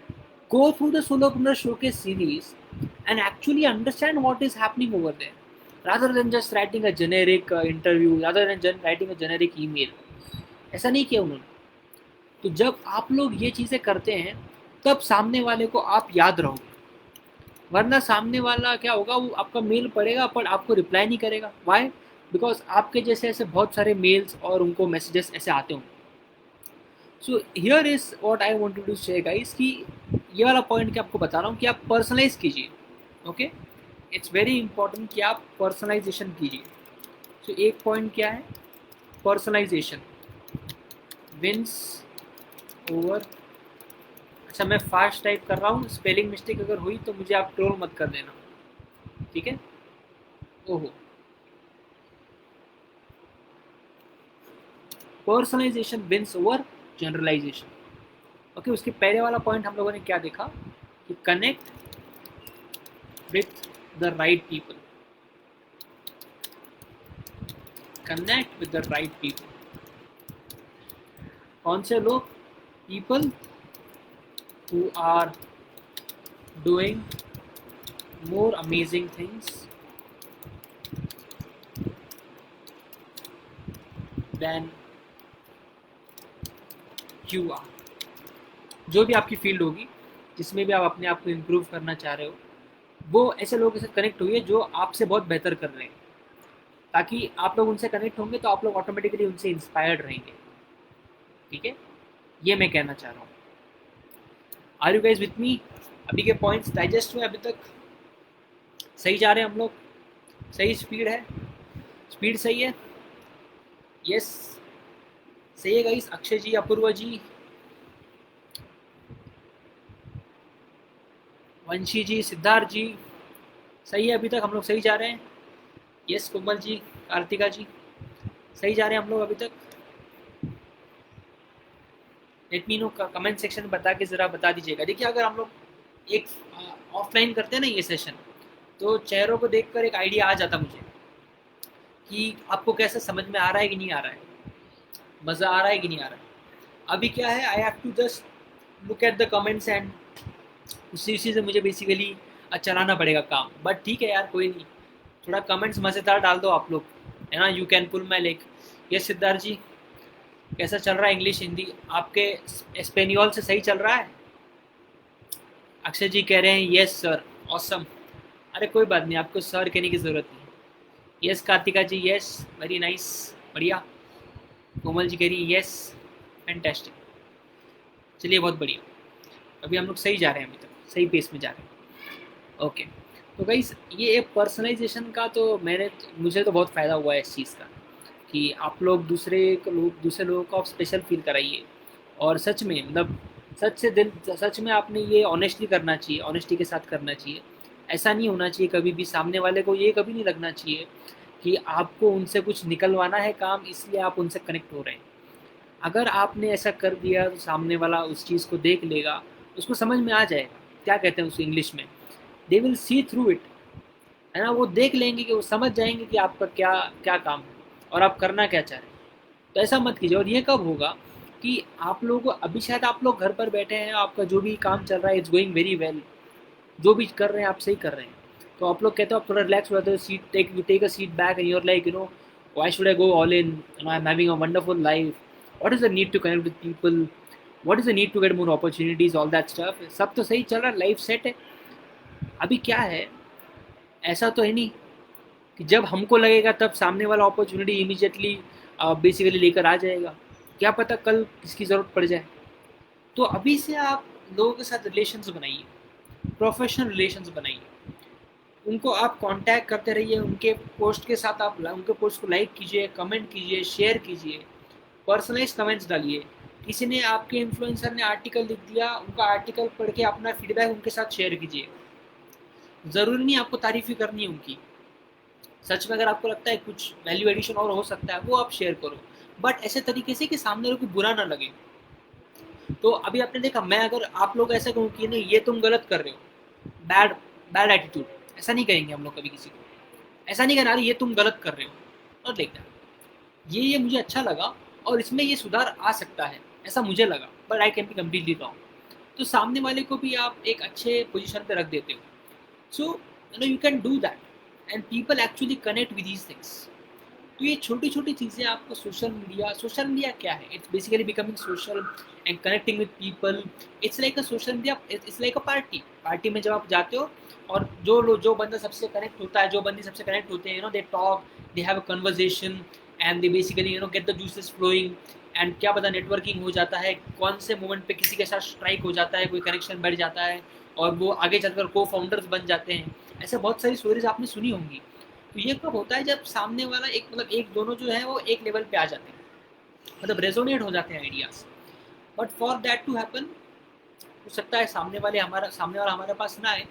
go through the solopreneur showcase series and actually understand what is happening over there, rather than just writing a generic interview, rather than writing a generic email. ऐसा नहीं किया उन्होंने. तो जब आप लोग ये चीज़ें करते हैं तब सामने वाले को आप याद रहोगे, वरना सामने वाला क्या होगा, वो आपका मेल पढ़ेगा पर आपको रिप्लाई नहीं करेगा. वाई? बिकॉज आपके जैसे ऐसे बहुत सारे मेल्स और उनको मैसेजेस ऐसे आते होंगे. So here is what I want to say guys, कि ये वाला पॉइंट कि आपको बता रहा हूँ कि आप पर्सनलाइज कीजिए. ओके, इट्स वेरी इंपॉर्टेंट कि आप पर्सनलाइजेशन कीजिए. सो एक पॉइंट क्या है, पर्सनलाइजेशन विंस ओवर. अच्छा, मैं फास्ट टाइप कर रहा हूँ, स्पेलिंग मिस्टेक अगर हुई तो मुझे आप ट्रोल मत कर देना, ठीक है? ओहो, personalization wins over generalization. Okay, उसके पहले वाला पॉइंट हम लोगों ने क्या देखा कि connect with the right people. Connect with the right people. कौन से लोग? People who are doing more amazing things than you are. जो भी आपकी फील्ड होगी, जिसमें भी आप अपने आप को इम्प्रूव करना चाह रहे हो, वो ऐसे लोगों के साथ कनेक्ट हुई है जो आपसे बहुत बेहतर कर रहे हैं, ताकि आप लोग उनसे कनेक्ट होंगे तो आप लोग ऑटोमेटिकली उनसे इंस्पायर्ड रहेंगे। ठीक है, ये मैं कहना चाह रहा हूँ। Are you guys with me? अभी के पॉइंट्स डाइजेस्ट हुए अभी तक? सही जा रहे हैं हम लोग? सही स्पीड है? स्पीड सही है? यस, सही है गाइस। अक्षय जी, अपूर्वा जी, वंशी जी, सिद्धार्थ जी, सही है? अभी तक हम लोग सही जा रहे हैं? यस, कोमल जी, कार्तिका जी, सही जा रहे हैं हम लोग अभी तक? Late me no, comment section में बता के ज़रा बता दीजिएगा। देखिए, अगर हम लोग एक ऑफलाइन करते हैं ना ये सेशन, तो चेहरों को देखकर एक आइडिया आ जाता मुझे कि आपको कैसे समझ में आ रहा है कि नहीं आ रहा है, मज़ा आ रहा है कि नहीं आ रहा है। अभी क्या है, I have to just look at the comments and उसी से मुझे बेसिकली चलाना पड़ेगा काम। बट ठीक है यार, कोई नहीं, थोड़ा कमेंट्स मज़ेदार डाल दो आप लोग, है ना। You can pull my leg. ये सिद्धार्थ जी, कैसा चल रहा है इंग्लिश हिंदी आपके? स्पेनियोल से सही चल रहा है? अक्षय जी कह रहे हैं यस सर, ऑसम। अरे कोई बात नहीं, आपको सर कहने की ज़रूरत नहीं। यस कार्तिका जी, यस, वेरी नाइस, बढ़िया। कोमल जी कह रही है यस, फैंटेस्टिक। चलिए, बहुत बढ़िया। अभी हम लोग सही जा रहे हैं, अभी तक सही पेस में जा रहे हैं। ओके, तो गाइस, ये पर्सनलाइजेशन का तो मुझे तो बहुत फ़ायदा हुआ है इस चीज़ का, कि आप लोग दूसरे लोगों को आप स्पेशल फील कराइए। और सच में, मतलब सच में आपने ये ऑनेस्टली करना चाहिए, ऑनेस्टी के साथ करना चाहिए। ऐसा नहीं होना चाहिए कभी भी, सामने वाले को ये कभी नहीं लगना चाहिए कि आपको उनसे कुछ निकलवाना है काम, इसलिए आप उनसे कनेक्ट हो रहे हैं। अगर आपने ऐसा कर दिया तो सामने वाला उस चीज़ को देख लेगा, उसको समझ में आ जाएगा। क्या कहते हैं उस इंग्लिश में, they will see through it, है ना। वो देख लेंगे, कि वो समझ जाएंगे कि आपका क्या क्या काम है और आप करना क्या चाह रहे हैं। तो ऐसा मत कीजिए। और ये कब होगा कि आप लोगों को, अभी शायद आप लोग घर पर बैठे हैं, आपका जो भी काम चल रहा है इट्स गोइंग वेरी वेल, जो भी कर रहे हैं आप सही कर रहे हैं, तो आप लोग कहते हो आप थोड़ा रिलैक्स हो जाते हो, you take a seat back and you're like, why should I go all in, I am having a wonderful life, what is the need to connect with people, what is the need to get more opportunities, all that stuff. सब तो सही चल रहा है, life set है। अभी क्या है, ऐसा तो है नहीं कि जब हमको लगेगा तब सामने वाला अपॉर्चुनिटी इमीडिएटली बेसिकली लेकर आ जाएगा। क्या पता कल किसकी ज़रूरत पड़ जाए। तो अभी से आप लोगों के साथ रिलेशंस बनाइए, प्रोफेशनल रिलेशंस बनाइए। उनको आप कांटेक्ट करते रहिए, उनके पोस्ट के साथ आप उनके पोस्ट को लाइक कीजिए, कमेंट कीजिए, शेयर कीजिए, पर्सनलाइज कमेंट्स डालिए। किसी ने, आपके इन्फ्लुएंसर ने आर्टिकल लिख दिया, उनका आर्टिकल पढ़ के अपना फीडबैक उनके साथ शेयर कीजिए। ज़रूरी नहीं आपको तारीफ़ ही करनी है उनकी। सच में अगर आपको लगता है कुछ वैल्यू एडिशन और हो सकता है, वो आप शेयर करो, बट ऐसे तरीके से कि सामने वाले को बुरा ना लगे। तो अभी आपने देखा, मैं अगर आप लोग ऐसा कहूँ कि नहीं ये तुम गलत कर रहे हो, बैड बैड एटीट्यूड, ऐसा नहीं कहेंगे हम लोग कभी किसी को। ऐसा नहीं कहना ये तुम गलत कर रहे हो, और देखना ये मुझे अच्छा लगा और इसमें ये सुधार आ सकता है, ऐसा मुझे लगा, but I can be completely wrong. तो सामने वाले को भी आप एक अच्छे पोजीशन पे रख देते हो। So you can do that and people actually connect with these things. तो ये छोटी छोटी चीज़ें आपको सोशल मीडिया क्या है, it's basically becoming social and connecting with people. It's like a social media, it's like a party में जब आप जाते हो और जो बंदा सबसे कनेक्ट होता है, जो बंदी सबसे कनेक्ट होते हैं, they talk, they have a conversation and they basically get the juices flowing. And क्या पता नेटवर्किंग हो जाता है, कौन से मोमेंट पे किसी के साथ स्ट्राइक हो जाता है, कोई कनेक्शन बढ़ जाता है और वो आगे चलकर को फाउंडर्स बन जाते हैं। ऐसे बहुत सारी स्टोरीज आपने सुनी होंगी। तो ये कब होता है, जब सामने वाला एक दोनों जो है वो एक लेवल पे आ जाते हैं, मतलब रेजोनेट हो जाते हैं ideas. But for that to happen, हो सकता है सामने वाला हमारे पास ना आए,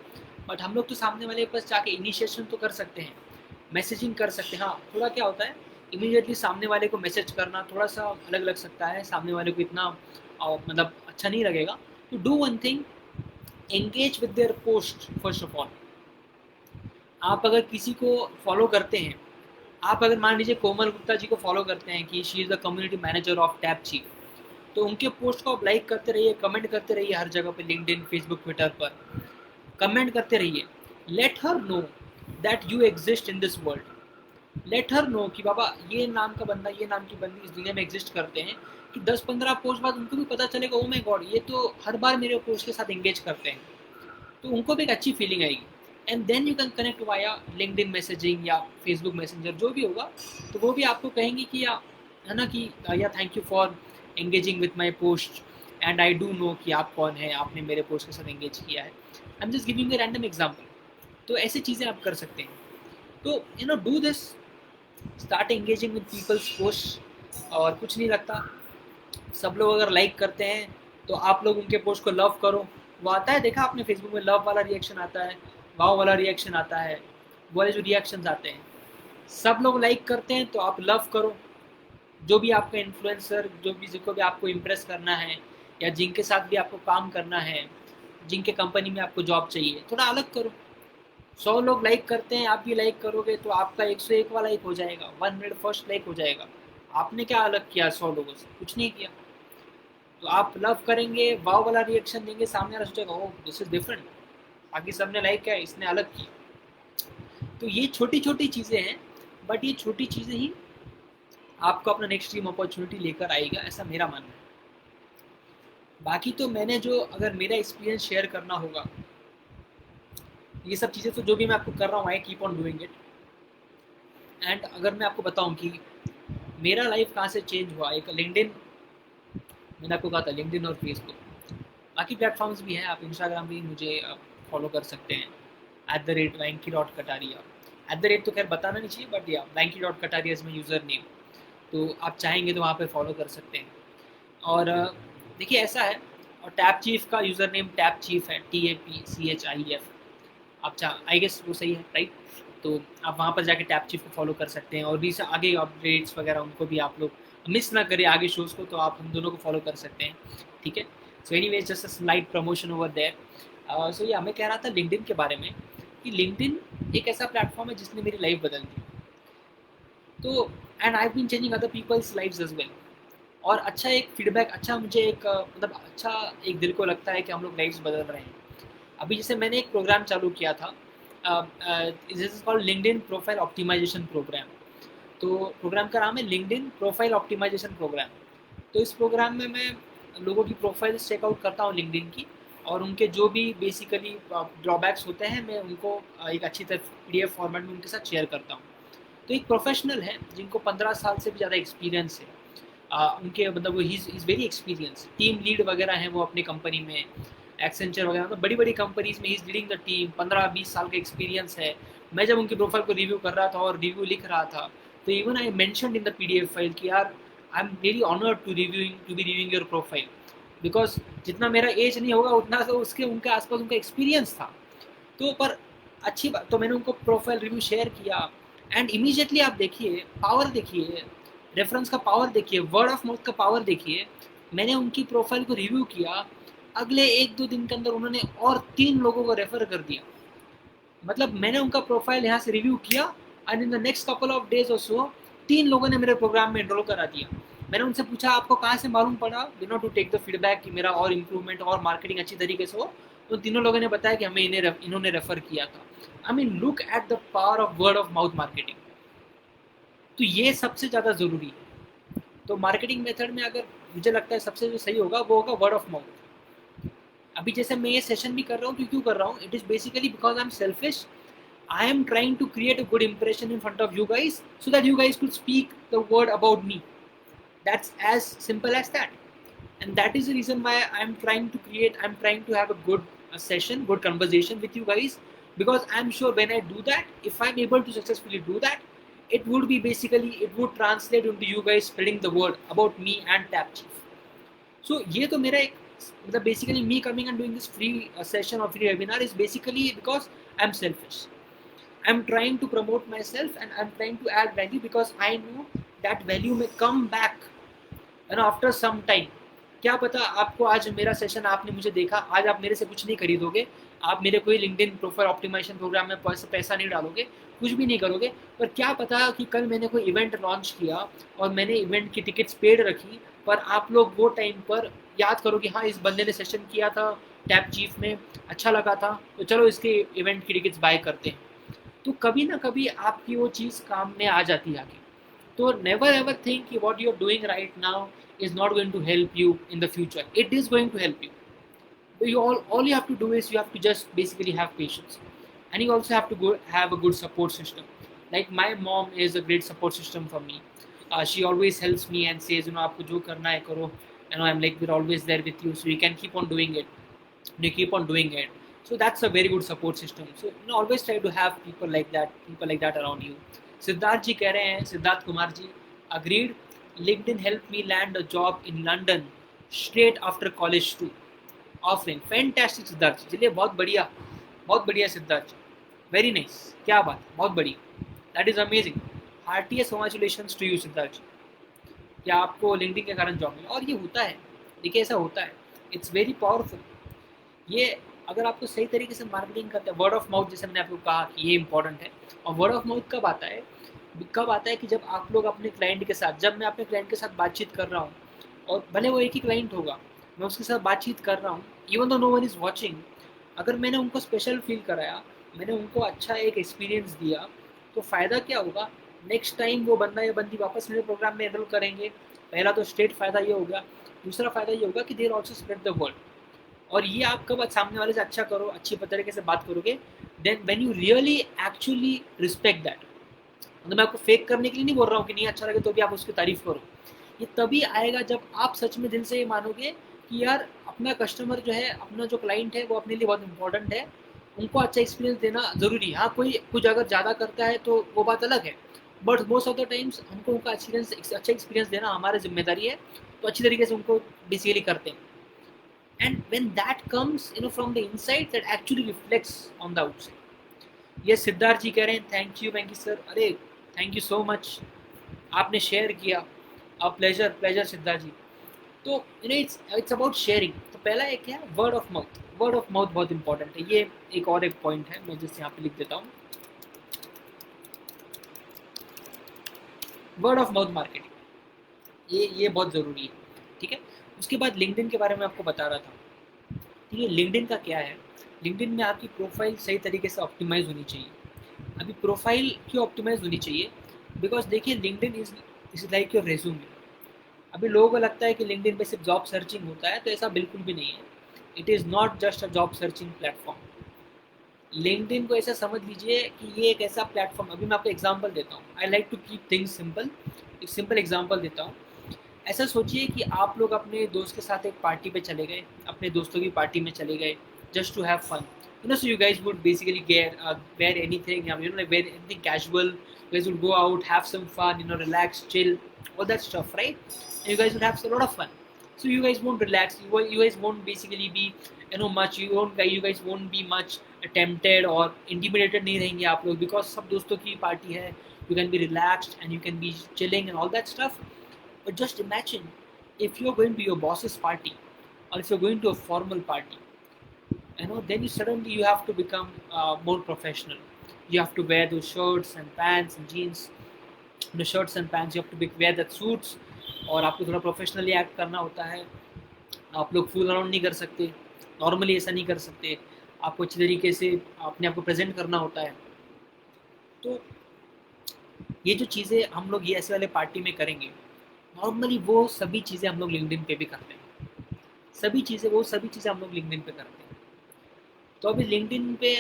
बट हम लोग तो सामने वाले के पास जाके इनिशिएशन तो कर सकते हैं, मैसेजिंग कर सकते हैं। हाँ, थोड़ा क्या होता है, इमीडिएटली सामने वाले को मैसेज करना थोड़ा सा अलग लग सकता है, सामने वाले को इतना मतलब अच्छा नहीं लगेगा। तो do one thing, engage with their post first of all. आप अगर किसी को फॉलो करते हैं, आप अगर मान लीजिए कोमल गुप्ता जी को फॉलो करते हैं कि she is the community manager of tap chief, तो उनके पोस्ट को आप लाइक करते रहिए, कमेंट करते रहिए, हर जगह पे लिंक्डइन, फेसबुक, ट्विटर पर कमेंट करते रहिए। Let her know that you exist in this world. Let her know कि बाबा ये नाम का बंदा, ये नाम की बंदी इस दुनिया में एग्जिस्ट करते हैं, कि 10-15 पोस्ट बाद उनको भी पता चलेगा, ओ माय गॉड ये तो हर बार मेरे पोस्ट के साथ एंगेज करते हैं, तो उनको भी एक अच्छी फीलिंग आएगी। And then you can connect via LinkedIn messaging या फेसबुक मैसेंजर, जो भी होगा, तो वो भी आपको कहेंगे कि या, है ना, कि या thank you for engaging with my post and I do know कि आप कौन है, आपने मेरे पोस्ट के साथ एंगेज किया है। I am just giving a random example. तो ऐसी चीज़ें आप कर सकते हैं। तो do this, start engaging with people's post, और कुछ नहीं लगता। सब लोग अगर लाइक करते हैं तो आप लोग उनके पोस्ट को लव करो। वो आता है, देखा आपने फेसबुक में लव वाला रिएक्शन आता है, वाव वाला रिएक्शन आता है, वो वाले जो रिएक्शंस आते हैं, सब लोग लाइक करते हैं तो आप लव करो। जो भी आपका इन्फ्लुएंसर, जो भी जिसको भी आपको इम्प्रेस करना है, या जिनके साथ भी आपको काम करना है, जिनके कंपनी में आपको जॉब चाहिए, थोड़ा अलग करो। 100 लोग लाइक करते हैं, आप भी लाइक करोगे तो आपका 101 वाला लाइक हो जाएगा, 101st लाइक हो जाएगा। आपने क्या अलग किया 100 लोगों से? कुछ नहीं किया। तो आप लव करेंगे, वाव वाला रिएक्शन देंगे, सामने वाला सोचेगा ओह दिस इज डिफरेंट, बाकी सबने लाइक किया, इसने अलग किया। तो ये छोटी छोटी चीज़ें हैं, बट ये छोटी चीज़ें ही आपको अपना नेक्स्ट ड्रीम अपॉर्चुनिटी लेकर आएगा, ऐसा मेरा मानना है। बाकी तो मैंने जो, अगर मेरा एक्सपीरियंस शेयर करना होगा, ये सब चीज़ें तो जो भी मैं आपको कर रहा हूँ, I keep on doing it. And अगर मैं आपको बताऊँ कि मेरा लाइफ कहाँ से चेंज हुआ, एक लिंक्डइन, मैंने आपको कहा था लिंक्डइन और फेसबुक, बाकी प्लेटफॉर्म्स भी हैं, आप इंस्टाग्राम भी मुझे फॉलो कर सकते हैं, @Venky.Kataria। @ तो खैर बताना नहीं चाहिए, बट या Venky.Kataria is my user name. तो आप चाहेंगे तो वहाँ पे फॉलो कर सकते हैं। और देखिए ऐसा है, और टैप चीफ का यूज़र नेम टैप चीफ है, TAPCHIF। आप आई गेस वो सही है, राइट? तो आप वहाँ पर जाके टैप चीफ को फॉलो कर सकते हैं, और भी आगे अपडेट्स वगैरह उनको भी आप लोग मिस ना करें, आगे शोज़ को, तो आप हम दोनों को फॉलो कर सकते हैं, ठीक है? So anyways just a slight promotion over there. So या मैं कह रहा था लिंक्डइन के बारे में, कि लिंक्डइन एक ऐसा प्लेटफॉर्म है जिसने मेरी लाइफ बदल दी। तो and I been changing other people's lives as well. और अच्छा एक फीडबैक, अच्छा मुझे एक मतलब अच्छा एक दिल को लगता है कि हम लोग लाइव्स बदल रहे हैं। अभी जैसे मैंने एक प्रोग्राम चालू किया था, this is called LinkedIn profile optimization program. तो प्रोग्राम का नाम है लिंक्डइन प्रोफाइल ऑप्टिमाइजेशन प्रोग्राम। तो इस प्रोग्राम में मैं लोगों की प्रोफाइल्स चेकआउट करता हूँ लिंक्डइन की, और उनके जो भी बेसिकली ड्रॉबैक्स होते हैं, मैं उनको एक अच्छी तरह PDF फॉर्मेट में उनके साथ शेयर करता हूँ। तो एक प्रोफेशनल है जिनको 15 साल से भी ज़्यादा एक्सपीरियंस है, उनके मतलब वो is very experience, team lead वगैरह हैं वो अपनी कंपनी में, एक्सेंचर वगैरह, मतलब बड़ी बड़ी कंपनीज में he is leading the team, 15-20 साल का एक्सपीरियंस है। मैं जब उनकी प्रोफाइल को रिव्यू कर रहा था और रिव्यू लिख रहा था, तो even I mentioned in the PDF file कि यार I am very honoured to be reviewing your profile, because जितना मेरा एज नहीं होगा उतना तो उसके उनके आसपास उनका एक्सपीरियंस था। तो पर अच्छी बात, तो मैंने उनको प्रोफाइल रिव्यू शेयर किया, एंड इमीजिएटली आप देखिए पावर, देखिए रेफरेंस का पावर, देखिए वर्ड ऑफ माउथ का पावर, देखिए मैंने उनकी प्रोफाइल को रिव्यू किया, अगले 1-2 दिन के अंदर उन्होंने और 3 लोगों को रेफर कर दिया। मतलब मैंने उनका प्रोफाइल यहाँ से रिव्यू किया, and in the next couple of days और सो 3 लोगों ने मेरे प्रोग्राम में एनरोल करा दिया। मैंने उनसे पूछा आपको कहाँ से मालूम पड़ा, टू टेक द फीडबैक कि मेरा और इम्प्रूवमेंट और मार्केटिंग अच्छी तरीके से हो। तो तीनों लोगों ने बताया कि हमें इन्होंने रेफर किया था। I mean look at the power of word of mouth marketing. तो ये सबसे ज़्यादा ज़रूरी है। तो मार्केटिंग मेथड में अगर मुझे लगता है सबसे जो सही होगा वो होगा वर्ड ऑफ माउथ। अभी जैसे मैं ये सेशन भी कर रहा हूँ, क्यों कर रहा हूँ, it is basically because I am selfish. I am trying to create a good impression in front of you guys so that you guys could speak the word about me. That's as simple as that. And that is the reason why I'm trying to have a good session, good conversation with you guys, because I'm sure when I do that, if I'm able to successfully do that, it would translate into you guys spreading the word about me and Tap Chief. So ये तो मेरा एक मतलब basically me coming and doing this free session or free webinar is basically because I'm selfish. I'm trying to promote myself and I'm trying to add value because I know that value may come back after some time. क्या पता आपको आज मेरा session, आपने मुझे देखा, आज आप मेरे से कुछ नहीं खरीदोगे, आप मेरे कोई लिंक्डइन प्रोफाइल ऑप्टिमाइजेशन प्रोग्राम में पैसा नहीं डालोगे, कुछ भी नहीं करोगे, पर क्या पता कि कल मैंने कोई इवेंट लॉन्च किया और मैंने इवेंट की टिकट्स पेड रखी, पर आप लोग वो टाइम पर याद करो कि हाँ इस बंदे ने सेशन किया था टैप चीफ में, अच्छा लगा था, तो चलो इसके इवेंट की टिकट्स बाय करते हैं। तो कभी ना कभी आपकी वो चीज़ काम में आ जाती है आगे। तो नेवर एवर थिंक कि what you are doing right now is not going to help you in the future. It is going to help you. All you have to do is you have to just basically have patience, and you also have to go have a good support system. Like my mom is a great support system for me. She always helps me and says, आपको जो करना है करो. I'm like, we're always there with you, so you can keep on doing it. You keep on doing it. So that's a very good support system. So always try to have people like that around you. Siddharth ji कह रहे हैं, सिद्धार्थ कुमार जी, agreed. LinkedIn helped me land a job in London straight after college too. Offline fantastic Siddharth ji, चलिए बहुत बढ़िया सिद्धार्थ जी, very nice, क्या बात, बहुत बढ़िया, that is amazing, heartiest congratulations to you Siddharth ji, क्या आपको लिंक्डइन के कारण जॉब मिला। और ये होता है, देखिए ऐसा होता है, इट्स वेरी पावरफुल। ये अगर आपको सही तरीके से मार्केटिंग करते हैं, वर्ड ऑफ माउथ, जैसे मैंने आपको कहा कि ये इंपॉर्टेंट है। और वर्ड ऑफ माउथ कब आता है कि जब आप लोग अपने क्लाइंट के साथ, जब मैं अपने क्लाइंट के साथ बातचीत कर रहा हूँ, और भले वो एक ही क्लाइंट होगा, मैं उसके साथ बातचीत कर रहा हूँ, even though no one is watching, अगर मैंने उनको स्पेशल फील कराया, मैंने उनको अच्छा एक एक्सपीरियंस दिया, तो फ़ायदा क्या होगा, नेक्स्ट टाइम वो बंदा या बंदी वापस मेरे प्रोग्राम में एनरोल करेंगे। पहला तो स्ट्रेट फ़ायदा ये होगा, दूसरा फ़ायदा ये होगा कि देर ऑल्सो स्प्रेड द वर्ल्ड। और ये आप कब सामने वाले से अच्छा करो, अच्छी तरीके से बात करोगे, then when you really actually respect that, मतलब मैं आपको फेक करने के लिए नहीं बोल रहा हूँ कि नहीं अच्छा लगे तो भी आप उसकी तारीफ करो, ये तभी आएगा जब आप सच में दिल से ये मानोगे कि यार अपना कस्टमर जो है, अपना जो क्लाइंट है, वो अपने लिए बहुत इंपॉर्टेंट है, उनको अच्छा एक्सपीरियंस देना ज़रूरी है। हाँ, कोई कुछ अगर ज़्यादा करता है तो वो बात अलग है, but most of the times हमको उनका अच्छा एक्सपीरियंस देना हमारी जिम्मेदारी है, तो अच्छी तरीके से उनको बेसिकली करते हैं। And when that comes from the inside, that actually reflects on the outside. ये सिद्धार्थ जी कह रहे हैं, थैंक यू सर, अरे थैंक यू सो मच, आपने शेयर किया, प्लेजर सिद्धार्थ जी। तो इट्स अबाउट शेयरिंग। तो पहला एक है word of mouth, word of mouth बहुत इंपॉर्टेंट है। ये एक और एक पॉइंट है, मैं जिस यहाँ पे लिख देता हूँ, वर्ड ऑफ माउथ मार्केटिंग, ये बहुत ज़रूरी है, ठीक है। उसके बाद लिंक्डइन के बारे में आपको बता रहा था, ठीक है। लिंक्डइन का क्या है, लिंक्डइन में आपकी प्रोफाइल सही तरीके से ऑप्टिमाइज़ होनी चाहिए। अभी प्रोफाइल क्यों ऑप्टिमाइज़ होनी चाहिए, बिकॉज देखिए LinkedIn is like your resume. अभी लोगों को लगता है कि लिंक्डइन पे सिर्फ जॉब सर्चिंग होता है, तो ऐसा बिल्कुल भी नहीं है। It is not just a job searching platform. LinkedIn को ऐसा समझ लीजिए कि ये एक ऐसा प्लेटफॉर्म, अभी मैं आपको एग्जांपल देता हूँ, I like to keep things simple. एक सिंपल एग्जांपल देता हूँ। ऐसा सोचिए कि आप लोग अपने दोस्त के साथ एक पार्टी पे चले गए, अपने दोस्तों की पार्टी में चले गए, just to have fun, so you guys would basically wear anything, like wear anything casual. You guys would go out, have some fun, relax, chill, all that stuff, right? And you guys would have a lot of fun. So you guys won't relax. You guys won't basically be, much. You guys won't be much tempted or intimidated नहीं रहेंगे आप लोग, because सब दोस्तों की party है. You can be relaxed and you can be chilling and all that stuff. But just imagine if you're going to your boss's party, or if you're going to a formal party, then you have to become more professional. You have to wear those shirts and pants and jeans, the shirts and pants, you have to wear that suits, और आपको थोड़ा professionally act करना होता है। आप लोग फूल around नहीं कर सकते, नॉर्मली ऐसा नहीं कर सकते, आपको अच्छी तरीके से अपने आप को प्रेजेंट करना होता है। तो ये जो चीज़ें हम लोग ये ऐसे वाले पार्टी में करेंगे, नॉर्मली वो सभी चीज़ें हम लोग लिंक्डइन पे भी करते हैं। सभी चीज़ें हम लोग लिंक्डइन पे करते हैं। तो अभी लिंक्डइन पे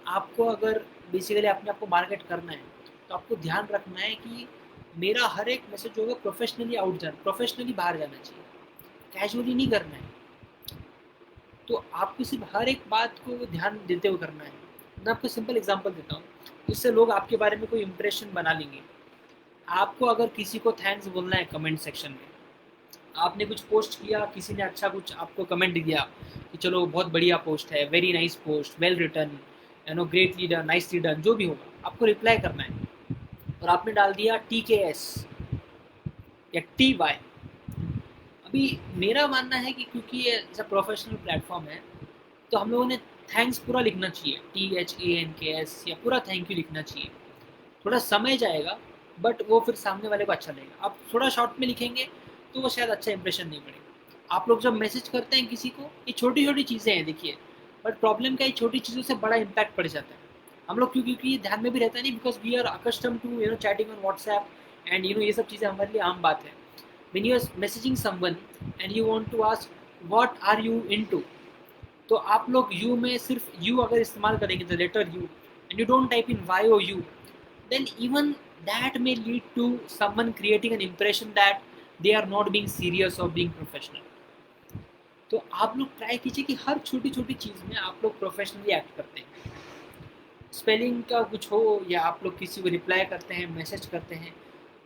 आपको अगर बेसिकली अपने आप को मार्केट करना है, तो आपको ध्यान रखना है कि मेरा हर एक मैसेज होगा प्रोफेशनली बाहर जाना चाहिए, कैजुअली नहीं करना है। तो आपको सिर्फ हर एक बात को ध्यान देते हुए करना है। मैं आपको सिंपल एग्जांपल देता हूँ, इससे लोग आपके बारे में कोई इंप्रेशन बना लेंगे। आपको अगर किसी को थैंक्स बोलना है कमेंट सेक्शन में, आपने कुछ पोस्ट किया, किसी ने अच्छा कुछ आपको कमेंट दिया कि चलो बहुत बढ़िया पोस्ट है, very nice post, well written, greatly done, nicely done, जो भी होगा आपको रिप्लाई करना है। और आपने डाल दिया TKS या TY। अभी मेरा मानना है कि क्योंकि ये ऐसा प्रोफेशनल प्लेटफॉर्म है, तो हम लोगों ने थैंक्स पूरा लिखना चाहिए, THANKS, या पूरा थैंक यू लिखना चाहिए। थोड़ा समय जाएगा, बट वो फिर सामने वाले को अच्छा लगेगा। आप थोड़ा शॉर्ट में लिखेंगे तो वो शायद अच्छा इंप्रेशन नहीं पड़ेगा। आप लोग जब मैसेज करते हैं किसी को, ये छोटी छोटी चीज़ें हैं देखिए, बट प्रॉब्लम क्या है, छोटी चीज़ों से बड़ा इम्पैक्ट पड़ जाता है। हम लोग क्योंकि ये ध्यान में भी रहता नहीं, because we are accustomed to chatting on WhatsApp and ये सब चीज़ें हमारे लिए आम बात है. When you are messaging someone and you want to ask what are you into, तो आप लोग यू में सिर्फ यू अगर इस्तेमाल करेंगे, the letter U, and you don't type in Y O U, then even that may lead to someone creating an impression that they are not being serious or being professional. तो आप लोग try कीजिए कि हर छोटी छोटी चीज़ में आप लोग प्रोफेशनली एक्ट करते हैं. स्पेलिंग का कुछ हो या आप लोग किसी को रिप्लाई करते हैं, मैसेज करते हैं.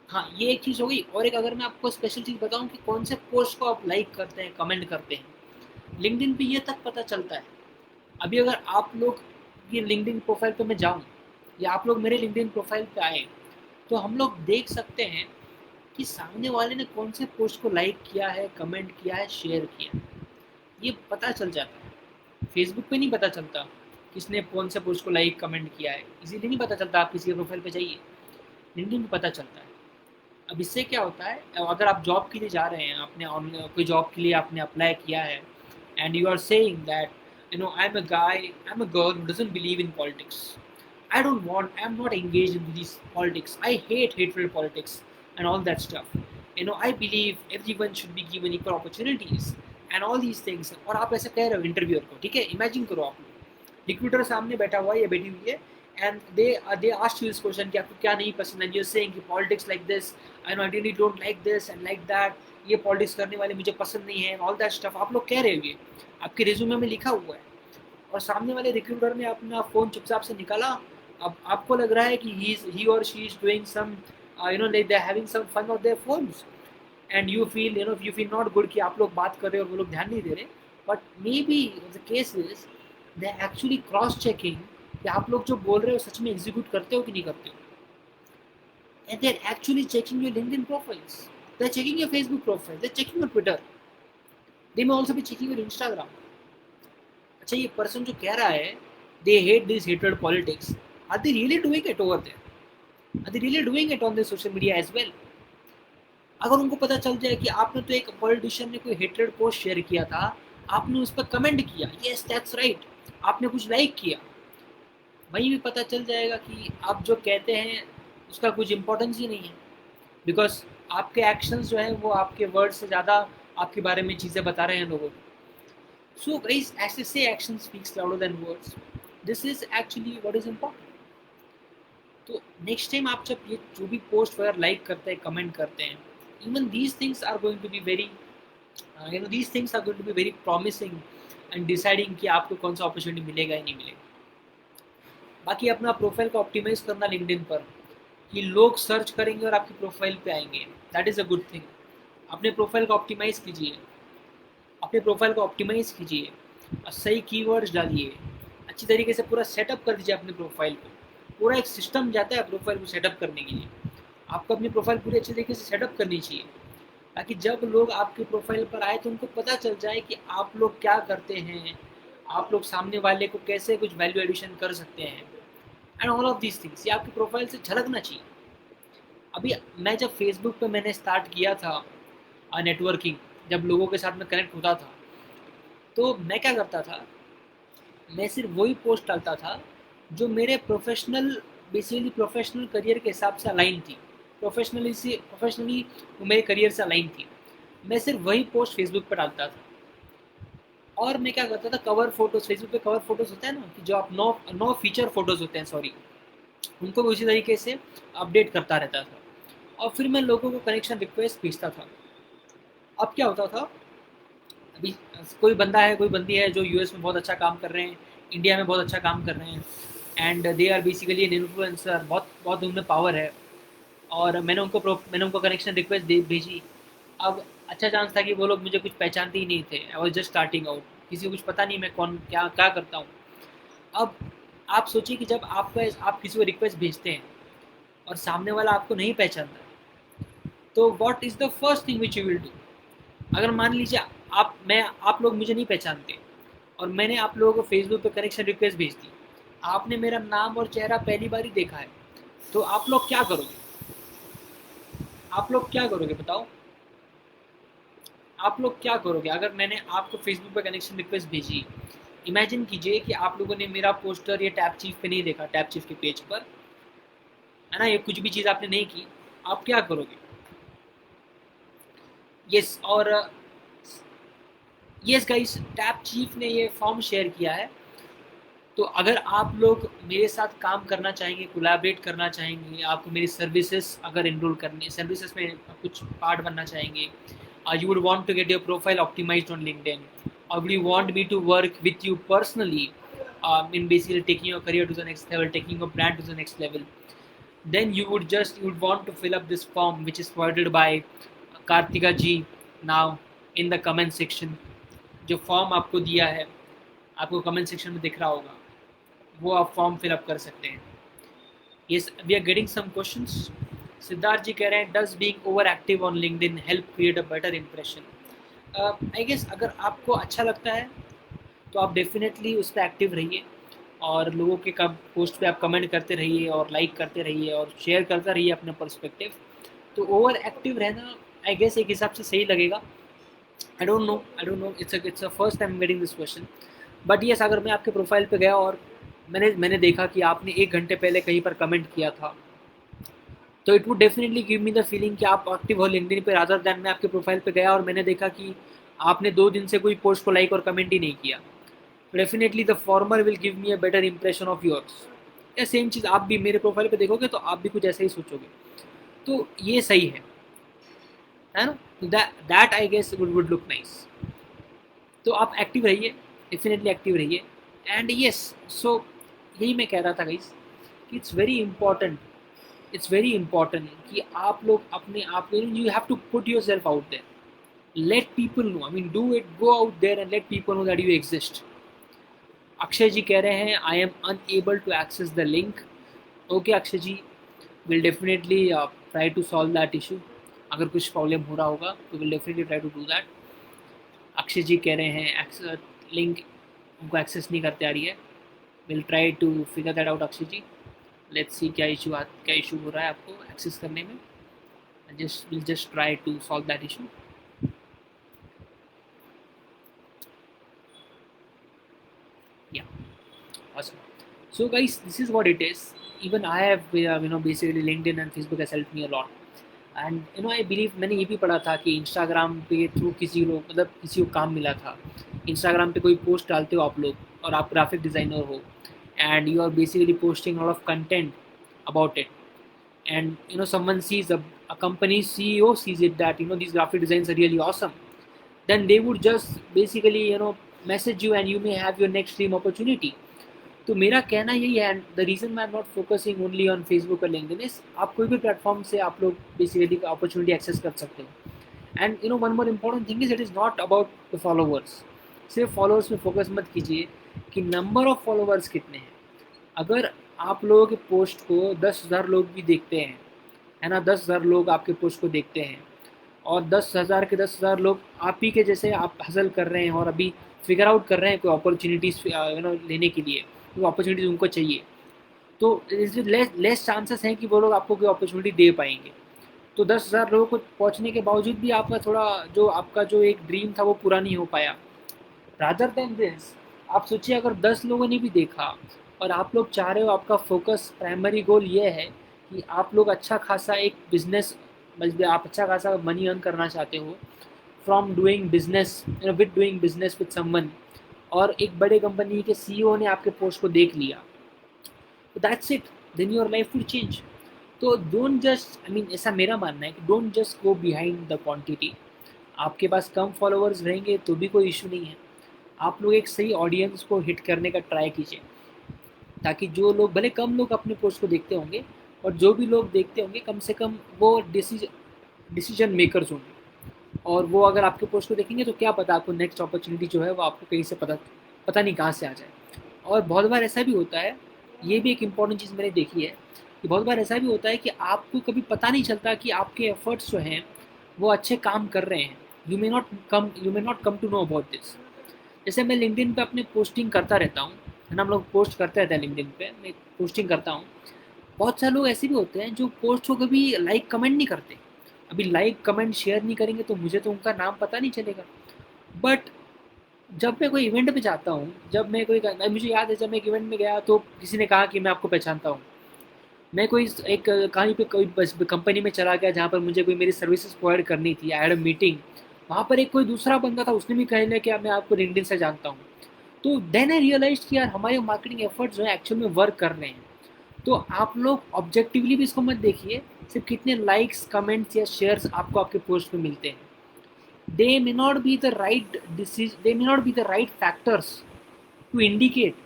हाँ, ये एक चीज़ हो गई. और एक अगर मैं आपको स्पेशल चीज़ बताऊं कि कौन से पोस्ट को आप लाइक करते हैं, कमेंट करते हैं, लिंक्डइन पे ये तक पता चलता है. अभी अगर आप लोग ये लिंक्डइन प्रोफाइल पे मैं जाऊँ या आप लोग मेरे लिंक्डइन प्रोफाइल पे आए, तो हम लोग देख सकते हैं कि सामने वाले ने कौन से पोस्ट को लाइक किया है, कमेंट किया है, शेयर किया. ये पता चल जाता है. फेसबुक पे नहीं पता चलता किसने कौन से पोस्ट को लाइक कमेंट किया है, इसीलिए नहीं पता चलता. आप किसी के प्रोफाइल पे जाइए, लिंक्डइन पे पता चलता है. अब इससे क्या होता है, अगर आप जॉब के लिए जा रहे हैं, आपने कोई जॉब के लिए आपने अप्लाई किया है, and you are saying that I am a guy, I am a girl who doesn't believe in politics, I am not engaged in these politics, I hate hateful politics and all that stuff, I believe everyone should be given equal opportunities and all these things. और आप ऐसे कह रहे हो interviewer को, ठीक है, imagine करो आप रिक्रूटर सामने बैठा हुआ है या बैठी हुई है, and they ask you this question कि आपको क्या नहीं पसंद, एंड यू आर सेइंग कि politics like this, I really don't like this and like that, ये पॉलिटिक्स करने वाले मुझे पसंद नहीं है, ऑल दैट स्टफ आप लोग कह रहे हो, ये आपके रिज्यूमे में लिखा हुआ है. और सामने वाले रिक्रूटर ने अपना फ़ोन चुपचाप से निकाला. अब आपको लग रहा है कि ही और she is doing some like they are having some fun on their phones, and you feel not good कि आप लोग बात कर रहे हो और वो लोग ध्यान नहीं दे रहे. But may be the case is they actually cross checking कि आप लोग जो बोल रहे हो सच में एग्जीक्यूट करते हो कि नहीं करते हो. And they are actually checking your LinkedIn profiles, they are checking your Facebook profile, they are checking your Twitter, they may also be checking your Instagram. अच्छा, ये पर्सन जो कह रहा है they hate this hatred politics, are they really doing it over there? Are they really doing it on their social media as well? अगर उनको पता चल जाए कि आपने तो एक पॉलिटिशियन ने कोई हेटेड पोस्ट शेयर किया था, आपने उस पर कमेंट किया, यस दैट्स राइट, आपने कुछ लाइक किया, वहीं भी पता चल जाएगा कि आप जो कहते हैं उसका कुछ इम्पोर्टेंस ही नहीं है, बिकॉज आपके एक्शंस जो हैं वो आपके वर्ड से ज़्यादा आपके बारे में चीज़ें बता रहे हैं लोगों को. So guys, as they say, action speaks louder than words. This is actually what is important. तो नेक्स्ट टाइम आप जब ये जो भी पोस्ट वगैरह लाइक करते हैं, कमेंट करते हैं, even these things are going to be very these things are going to be very promising and deciding कि आपको कौन सा अपॉर्चुनिटी मिलेगा या नहीं मिलेगा. बाकी अपना प्रोफाइल को ऑप्टिमाइज करना लिंक्डइन पर कि लोग सर्च करेंगे और आपकी प्रोफाइल पे आएंगे, that is a good thing. अपने प्रोफाइल को ऑप्टिमाइज कीजिए, अपने प्रोफाइल को ऑप्टिमाइज कीजिए, और सही कीवर्ड्स डालिए, अच्छी तरीके से पूरा सेटअप कर दीजिए अपने प्रोफाइल को. पूरा एक सिस्टम जाता है प्रोफाइल को सेटअप करने के लिए. आपको अपनी प्रोफाइल पूरी अच्छी तरीके से सेटअप करनी चाहिए, ताकि जब लोग आपके प्रोफाइल पर आए तो उनको पता चल जाए कि आप लोग क्या करते हैं, आप लोग सामने वाले को कैसे कुछ वैल्यू एडिशन कर सकते हैं, and all of these things. ये आपकी प्रोफाइल से झलकना चाहिए. अभी मैं जब फेसबुक पे मैंने स्टार्ट किया था नेटवर्किंग, जब लोगों के साथ में कनेक्ट होता था, तो मैं क्या करता था, मैं सिर्फ वही पोस्ट डालता था जो मेरे बेसिकली प्रोफेशनल करियर के हिसाब से अलाइन थी, प्रोफेशनली वो मेरे करियर से अलाइन थी. मैं सिर्फ वही पोस्ट फेसबुक पर डालता था. और मैं क्या करता था, कवर फोटोज़, फेसबुक पे कवर फोटोज़ होता है ना, कि जो आप नो फीचर फोटोज़ होते हैं, सॉरी, उनको भी उसी तरीके से अपडेट करता रहता था. और फिर मैं लोगों को कनेक्शन रिक्वेस्ट भेजता था. अब क्या होता था, अभी कोई बंदा है, कोई बंदी है जो यूएस में बहुत अच्छा काम कर रहे हैं, इंडिया में बहुत अच्छा काम कर रहे हैं, and they are basically an influencer, बहुत बहुत उनमें पावर है, और मैंने उनको कनेक्शन रिक्वेस्ट भेजी. अब अच्छा चांस था कि वो लोग मुझे कुछ पहचानते ही नहीं थे, I was just starting out, किसी को कुछ पता नहीं मैं कौन क्या क्या करता हूँ. अब आप सोचिए कि जब आप किसी को रिक्वेस्ट भेजते हैं और सामने वाला आपको नहीं पहचानता, तो what is the first thing which you will do. अगर मान लीजिए आप लोग मुझे नहीं पहचानते और मैंने आप लोगों को फेसबुक पे कनेक्शन रिक्वेस्ट भेज दी, आपने मेरा नाम और चेहरा पहली बार ही देखा है, तो आप लोग क्या करोगे, आप लोग क्या करोगे बताओ, आप लोग क्या करोगे. अगर मैंने आपको फेसबुक पे कनेक्शन रिक्वेस्ट भेजी इमेजिन कीजिए कि आप लोगों ने मेरा पोस्टर ये टैब चीफ पे नहीं देखा, टैब चीफ के पेज पर, है ना, ये कुछ भी चीज़ आपने नहीं की, आप क्या करोगे? यस, और यस गाइस, टैब चीफ ने ये फॉर्म शेयर किया है। तो अगर आप लोग मेरे साथ काम करना चाहेंगे, कोलैबोरेट करना चाहेंगे, आपको मेरी सर्विसेज अगर इनरोल करनी है, सर्विसेज में कुछ पार्ट बनना चाहेंगे, you would want to get your profile optimized on LinkedIn, or would you want me to work with you personally, in basically taking your career to the next level, taking your brand to the next level, then you would want to fill up this form which is provided by Kartika ji now in the comment section. जो form आपको दिया है, आपको comment section में दिख रहा होगा, वो आप फॉर्म फिल अप कर सकते हैं। Yes, we are getting some questions. Siddharth ji कह रहे हैं, does being over active on LinkedIn help create a better impression? I guess अगर आपको अच्छा लगता है तो आप डेफिनेटली उस पर एक्टिव रहिए, और लोगों के पोस्ट पे आप कमेंट करते रहिए और लाइक करते रहिए और शेयर करते रहिए अपने पर्सपेक्टिव। तो ओवर एक्टिव रहना आई गेस एक हिसाब से सही लगेगा। आई don't no, it's a first time getting this question. But yes, अगर मैं आपके प्रोफाइल पे गया और मैंने देखा कि आपने 1 घंटे पहले कहीं पर कमेंट किया था, तो it would definitely give me the feeling कि आप एक्टिव हो लिंक्डइन पे, रादर दैन मैं आपके प्रोफाइल पे गया और मैंने देखा कि आपने 2 दिन से कोई पोस्ट को लाइक और कमेंट ही नहीं किया। Definitely the former will give me a better impression of yours. या सेम चीज़ आप भी मेरे प्रोफाइल पे देखोगे तो आप भी कुछ ऐसा ही सोचोगे, तो ये सही है ना? That I guess would look nice. तो आप एक्टिव रहिए, डेफिनेटली एक्टिव रहिए। एंड यस, सो यही मैं कह रहा था गाइस कि इट्स वेरी इंपॉर्टेंट कि आप लोग अपने आप को, you have to put yourself out there, let people know, I mean do it, go out there and let people know that you exist. Akshay ji कह रहे हैं, I am unable to access the link. Okay Akshay ji, will definitely try to solve that issue. अगर कुछ problem हो रहा होगा तो will definitely try to do that. Akshay ji कह रहे हैं लिंक उनको एक्सेस नहीं करते आ रही है। Will try to figure that out Akshay ji. Let's see क्या इशू हो रहा है आपको एक्सेस करने में। Will just try to solve that issue. Yeah, awesome. So guys, this is what it is. Even I have basically LinkedIn and Facebook has helped me a lot. And I believe मैंने ये भी पढ़ा था कि Instagram पे through किसी लोग, मतलब किसी को काम मिला था। इंस्टाग्राम पे कोई पोस्ट डालते हो आप लोग और आप ग्राफिक डिज़ाइनर हो, and you are basically posting a lot of content about it, and someone sees a company CEO sees it that these graphic designs are really awesome, then they would just basically message you and you may have your next dream opportunity. तो मेरा कहना यही है, and the reason मैं not focusing only on Facebook और LinkedIn is, आप कोई भी प्लेटफॉर्म से आप लोग बेसिकली अपॉर्चुनिटी एक्सेस कर सकते हो। And one more important thing is, it is not about the followers. सिर्फ फॉलोअर्स में फोकस मत कीजिए कि नंबर ऑफ फॉलोवर्स कितने हैं। अगर आप लोगों के पोस्ट को 10,000 लोग भी देखते हैं, है ना, 10,000 लोग आपके पोस्ट को देखते हैं और 10,000 के 10,000 लोग आप ही के जैसे आप हसल कर रहे हैं और अभी फिगर आउट कर रहे हैं कोई अपॉर्चुनिटीज़ लेने के लिए, वो अपॉर्चुनिटीज़ उनको चाहिए, तो लेस चांसेस हैं कि वो लोग आपको कोई अपॉर्चुनिटी दे पाएंगे। तो 10,000 लोगों को पहुंचने के बावजूद भी आपका थोड़ा जो आपका जो एक ड्रीम था वो पूरा नहीं हो पाया। रादर देन दिस, आप सोचिए अगर 10 लोगों ने भी देखा और आप लोग चाह रहे हो, आपका फोकस प्राइमरी गोल ये है कि आप लोग अच्छा खासा एक बिजनेस, आप अच्छा खासा मनी अर्न करना चाहते हो from doing business, with doing business with someone, और एक बड़े कंपनी के सीईओ ने आपके पोस्ट को देख लिया, तो that's it, then your life will change. तो डोंट जस्ट, आई मीन ऐसा मेरा मानना है कि don't just go behind the quantity. आपके पास कम फॉलोअर्स रहेंगे तो भी कोई इशू नहीं है, आप लोग एक सही ऑडियंस को हिट करने का ट्राई कीजिए, ताकि जो लोग, भले कम लोग अपने पोस्ट को देखते होंगे, और जो भी लोग देखते होंगे कम से कम वो डिसीजन मेकर्स होंगे, और वो अगर आपके पोस्ट को देखेंगे तो क्या पता आपको नेक्स्ट अपॉर्चुनिटी जो है वो आपको कहीं से पता नहीं कहाँ से आ जाए। और बहुत बार ऐसा भी होता है, ये भी एक इम्पॉर्टेंट चीज़ मैंने देखी है कि बहुत बार ऐसा भी होता है कि आपको कभी पता नहीं चलता कि आपके एफर्ट्स जो हैं वो अच्छे काम कर रहे हैं। You may not come to know about this. जैसे मैं लिंक्डइन पे अपने पोस्टिंग करता रहता हूँ, है ना, हम लोग पोस्ट करते रहते हैं लिंक्डइन पे, मैं पोस्टिंग करता हूँ। बहुत सारे लोग ऐसे भी होते हैं जो पोस्ट को कभी लाइक कमेंट नहीं करते। अभी लाइक कमेंट शेयर नहीं करेंगे तो मुझे तो उनका नाम पता नहीं चलेगा, बट जब मैं कोई इवेंट पे जाता हूँ, जब मैं कोई मुझे याद है जब मैं एक इवेंट में गया तो किसी ने कहा कि मैं आपको पहचानता हूँ। मैं कोई एक कहीं पे कोई बस कंपनी में चला गया जहाँ पर मुझे कोई मेरी सर्विसेज प्रोवाइड करनी थी, आई हैड अ मीटिंग। वहाँ पर एक कोई दूसरा बंदा था, उसने भी कह लिया कि मैं आपको लिंक्डइन से जानता हूँ। तो देन आई रियलाइज कि यार हमारे मार्केटिंग एफर्ट्स जो है एक्चुअल में वर्क कर रहे हैं। तो आप लोग ऑब्जेक्टिवली भी इसको मत देखिए, सिर्फ कितने लाइक्स कमेंट्स या शेयर्स आपको आपके पोस्ट पे मिलते हैं। they may not be the right decision, they may not be the right factors to indicate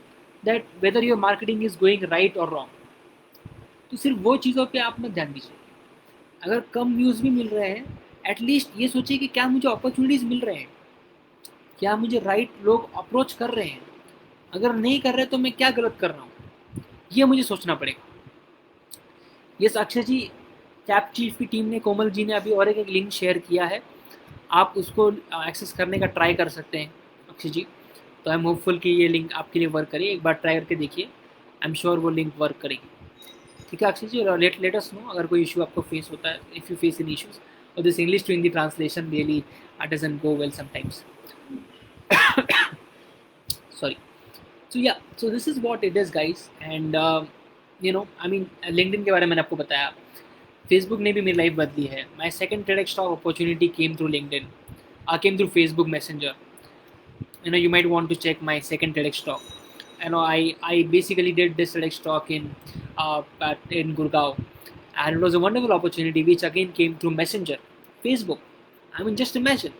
that whether your marketing is going right or wrong। तो सिर्फ वो चीज़ों पे आप मत ध्यान दीजिए। अगर कम व्यूज़ भी मिल रहे हैं, एटलीस्ट ये सोचिए कि क्या मुझे अपॉर्चुनिटीज़ मिल रहे हैं, क्या मुझे राइट लोग अप्रोच कर रहे हैं। अगर नहीं कर रहे तो मैं क्या गलत कर रहा हूँ, ये मुझे सोचना पड़ेगा। ये अक्षय जी, कैप चीफ की टीम ने, कोमल जी ने अभी और एक लिंक शेयर किया है, आप उसको एक्सेस करने का ट्राई कर सकते हैं अक्षय जी। तो आई एम होपफुल कि ये लिंक आपके लिए वर्क करे, एक बार ट्राई करके देखिए, आई एम श्योर वो लिंक वर्क करेगी। ठीक है अक्षय जी, और लेट अस नो अगर कोई इशू आपको फेस होता है, if you face in issues, और this English to Hindi translation really doesn't go well sometimes. Sorry. So yeah, so this is what it is guys, and I mean LinkedIn के बारे में मैंने आपको बताया, फेसबुक ने भी मेरी लाइफ बदली है। My second TEDx talk opportunity came through LinkedIn, came through Facebook Messenger। You might want to check my second TEDx talk। I basically did this TEDx talk in Gurgaon, and it was a wonderful opportunity which again came through Messenger, Facebook। I mean just imagine,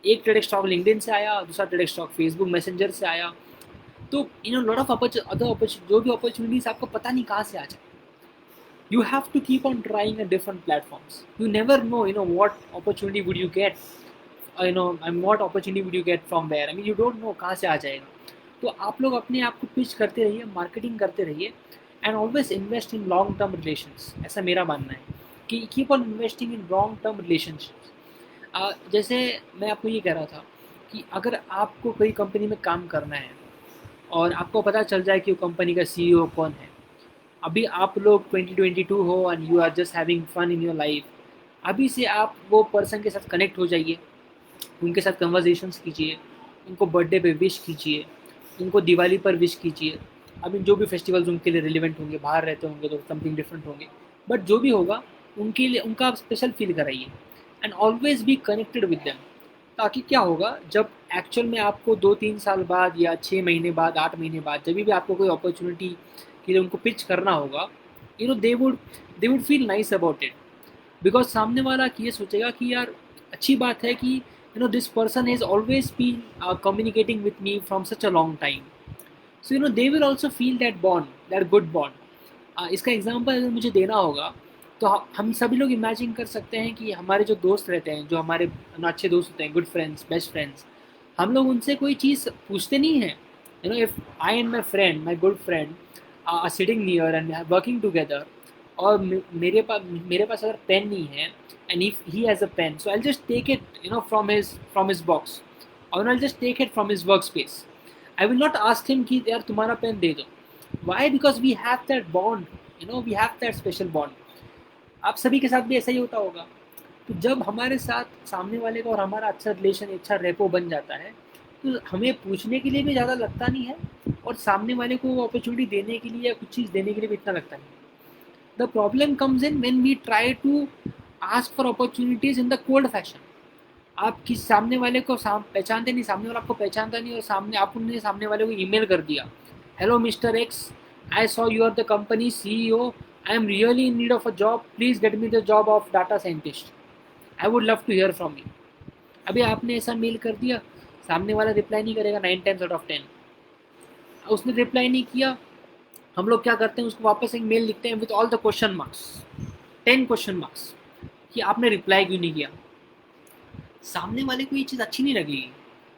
एक TEDx talk LinkedIn से आया, दूसरा TEDx talk Facebook Messenger से आया। तो lot of other जो भी opportunities आपको पता नहीं कहाँ से आ जाए। You have to keep on trying at different platforms. You never know, what opportunity would you get, and what opportunity would you get from where, I mean you don't know कहाँ से आ जाएगा। तो आप लोग अपने आप को पिच करते रहिए, मार्केटिंग करते रहिए, and always invest in long term relations. ऐसा मेरा मानना है कि keep on investing in long term relationships. जैसे मैं आपको ये कह रहा था कि अगर आपको कोई कंपनी में काम करना है और आपको पता चल जाए कि वो कंपनी का CEO कौन है, अभी आप लोग 2022 हो and you are just having fun in your life, अभी से आप वो पर्सन के साथ कनेक्ट हो जाइए, उनके साथ कन्वर्जेशंस कीजिए, उनको बर्थडे पे विश कीजिए, उनको दिवाली पर विश कीजिए। अभी जो भी फेस्टिवल्स उनके लिए रिलेवेंट होंगे, बाहर रहते होंगे तो समथिंग डिफरेंट होंगे, बट जो भी होगा उनके लिए उनका आप स्पेशल फील कराइए, and always be connected with them. ताकि क्या होगा, जब एक्चुअल में आपको 2-3 साल बाद या 6 महीने बाद, 8 महीने बाद, जब भी आपको कोई अपॉर्चुनिटी के लिए उनको पिच करना होगा, they would feel nice about it. Because सामने वाला ये सोचेगा कि यार अच्छी बात है कि this person has always been communicating with me from such a long time. So they will also feel that bond, that good bond. इसका एग्जाम्पल अगर मुझे देना होगा तो हम सभी लोग इमेजिन कर सकते हैं कि हमारे जो दोस्त रहते हैं, जो हमारे अच्छे दोस्त होते हैं, गुड फ्रेंड्स, बेस्ट फ्रेंड्स, हम लोग उनसे कोई चीज़ पूछते नहीं हैं। If I and my friend, my good friend are sitting near and working together, और मेरे पास अगर पेन नहीं है, and if he has a pen, so I just take it from his box, और I just take it from his work space. I will not ask him कि यार तुम्हारा पेन दे दो। Why? Because we have that bond, we have that special bond. आप सभी के साथ भी ऐसा ही होता होगा। तो जब हमारे साथ सामने वाले का और हमारा अच्छा रिलेशन, अच्छा रेपो बन जाता है, तो हमें पूछने के लिए भी ज़्यादा लगता नहीं है, और सामने वाले को वो अपॉर्चुनिटी देने के लिए या कुछ चीज़ देने के लिए भी इतना लगता नहीं। The problem comes in when we try to ask for opportunities in the cold fashion. आप किस सामने वाले को पहचानते नहीं, सामने वाला आपको पहचानता नहीं, और आपने सामने वाले को ईमेल कर दिया, hello mister X, I saw you are the company CEO, I am really in need of a job, please get me the job of data scientist, I would love to hear from you. अभी आपने ऐसा mail कर दिया, सामने वाला reply नहीं करेगा 9 times out of 10। उसने रिप्लाई नहीं किया, हम लोग क्या करते हैं, उसको वापस एक मेल लिखते हैं with all the question marks, 10 question marks, कि आपने रिप्लाई क्यों नहीं किया। सामने वाले को ये चीज़ अच्छी नहीं लगेगी,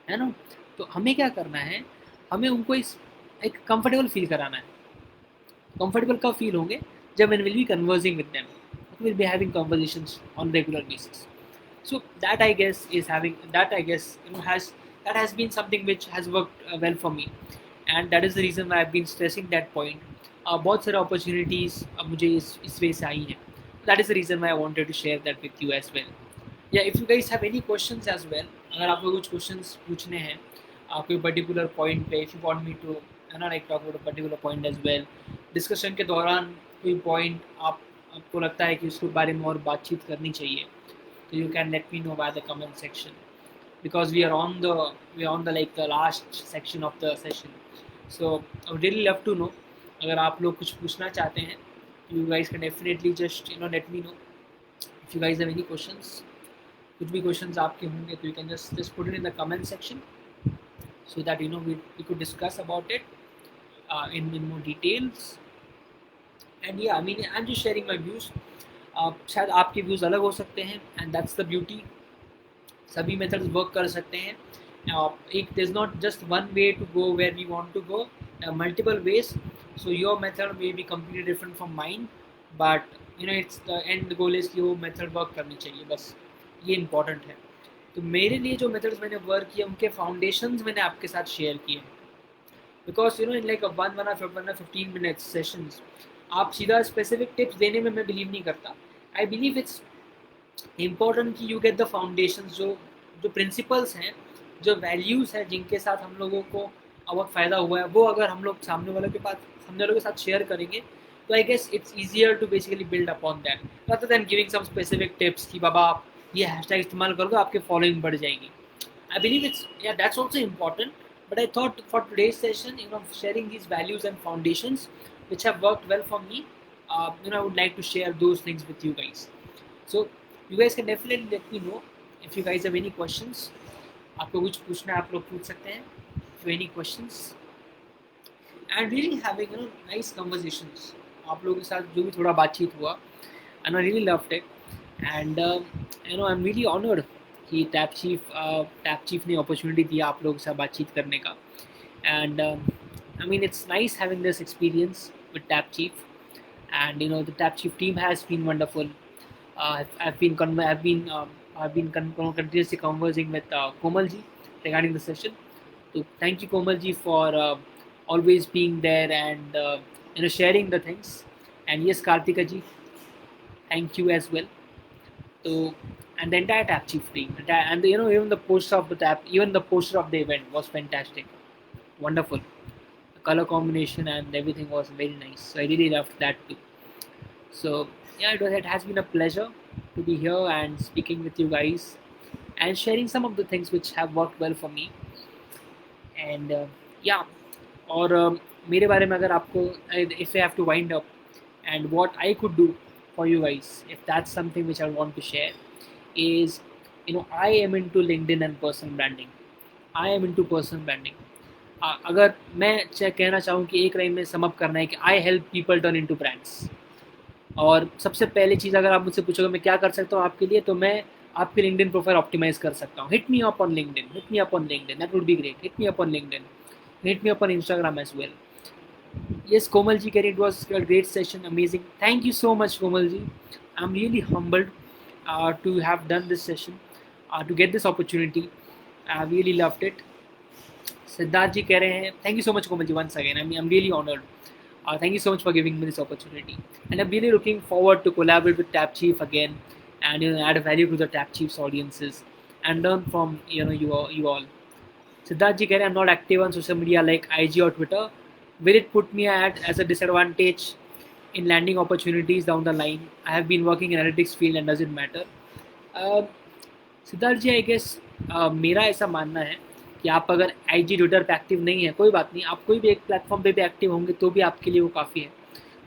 है ना। तो हमें क्या करना है, हमें उनको एक कंफर्टेबल फील कराना है। कंफर्टेबल कब फील होंगे, जब when we'll be conversing with them, we'll be having conversations on regular basis। So that I guess is having that I guess has been something which has worked well for me, and that is the reason why I've been stressing that point। बहुत सारे opportunities मुझे इस वे से आई हैं। That is the reason why I wanted to share that with you as well। Yeah, if you guys have any questions as well, अगर आपको कुछ questions पूछने हैं, कोई पर्टिकुलर पॉइंट पे, if you want me to है ना like talk about a particular point as well, discussion के दौरान कोई पॉइंट आपको लगता है कि उसके बारे में और बातचीत करनी चाहिए, तो you can let me know by the comment section, because we are on the like the last section of the session. So I would really love to know, अगर आप लोग कुछ पूछना चाहते हैं, you guys can definitely just let me know. If you guys have any questions, कुछ भी questions आपके होंगे तो you can just put it in the comment section, so that we could discuss about it in more details. And yeah, I mean I'm just sharing my views. शायद आपके views अलग हो सकते हैं, एंड दैट्स द ब्यूटी. सभी methods work कर सकते हैं. एक there is not just one way to go where we want to go, multiple ways. So your method may be completely different from mind, but it's the end goal is कि वो method work करनी चाहिए, बस ये important है. तो मेरे लिए जो मेथड्स मैंने वर्क किए उनके फाउंडेशंस मैंने आपके साथ शेयर किए, because in like 1 15 minutes sessions आप सीधा स्पेसिफिक टिप्स देने में मैं बिलीव नहीं करता. आई बिलीव इट्स इम्पॉर्टेंट कि यू गेट द फाउंडेशन, जो जो प्रिंसिपल्स हैं, जो वैल्यूज़ हैं जिनके साथ हम लोगों को बहुत फ़ायदा हुआ है, वो अगर हम लोग सामने वालों के साथ शेयर करेंगे, तो I guess it's easier to basically build upon that, rather than giving some specific tips कि बाबा आप ये हैशटैग इस्तेमाल कर दो आपके फॉलोइंग बढ़ जाएगी. I believe it's that's also important, but I thought for today's session, sharing these values and foundations which have worked well for me, I would like to share those things with you guys. So you guys can definitely let me know if you guys have any questions. आपको कुछ पूछना है आप लोग पूछ सकते हैं. If you have any questions, and really having nice conversations. आप लोगों के साथ जो भी थोड़ा बातचीत हुआ, and I really loved it. And I'm really honored कि टैप चीफ ने अपॉर्चुनिटी दिया आप लोगों के साथ बातचीत करने का. And I mean it's nice having this experience with tap chief, and the tap chief team has been wonderful. I've been continuously conversing with Komal ji regarding the session. So thank you Komal ji for always being there and sharing the things. And yes, Kartika ji, thank you as well. So, and the entire tap chief team, and even the poster of the event was fantastic, wonderful. The color combination and everything was very nice, so I really loved that too. So yeah, it has been a pleasure to be here and speaking with you guys and sharing some of the things which have worked well for me. And yeah, और मेरे बारे में अगर आपको, if I have to wind up and what I could do for you guys, if that's something which I want to share, is I am into LinkedIn and personal branding. I am into personal branding. अगर मैं कहना चाहूँ कि एक line में sum up करना है कि I help people turn into brands. और सबसे पहली चीज़ अगर आप मुझसे पूछोगे मैं क्या कर सकता हूँ आपके लिए, तो मैं आपकी लिंक्डइन प्रोफाइल ऑप्टिमाइज कर सकता हूँ. Hit me up on LinkedIn, that would be great. Hit me up on LinkedIn, hit me up on Instagram as well. Yes, Komal ji, it was a great session, amazing. Thank you so much, Komal ji. I'm really humbled to have done this session, to get this opportunity. I really loved it. Siddharth ji कह रहे हैं, thank you so much, Komal ji, once again. I'm really honored. Thank you so much for giving me this opportunity. And I'm really looking forward to collaborate with Tap Chief again, and add value to the Tap Chief's audiences and learn from you all. Siddharth ji कह रहे हैं, I'm not active on social media like IG or Twitter. Will it put me as a disadvantage in landing opportunities down the line? I have been working in analytics field and does it matter? Siddharth ji, I guess मेरा ऐसा मानना है कि आप अगर IG Twitter पे active नहीं है, कोई बात नहीं, आप कोई भी एक प्लेटफॉर्म पे भी एक्टिव होंगे तो भी आपके लिए वो काफ़ी है.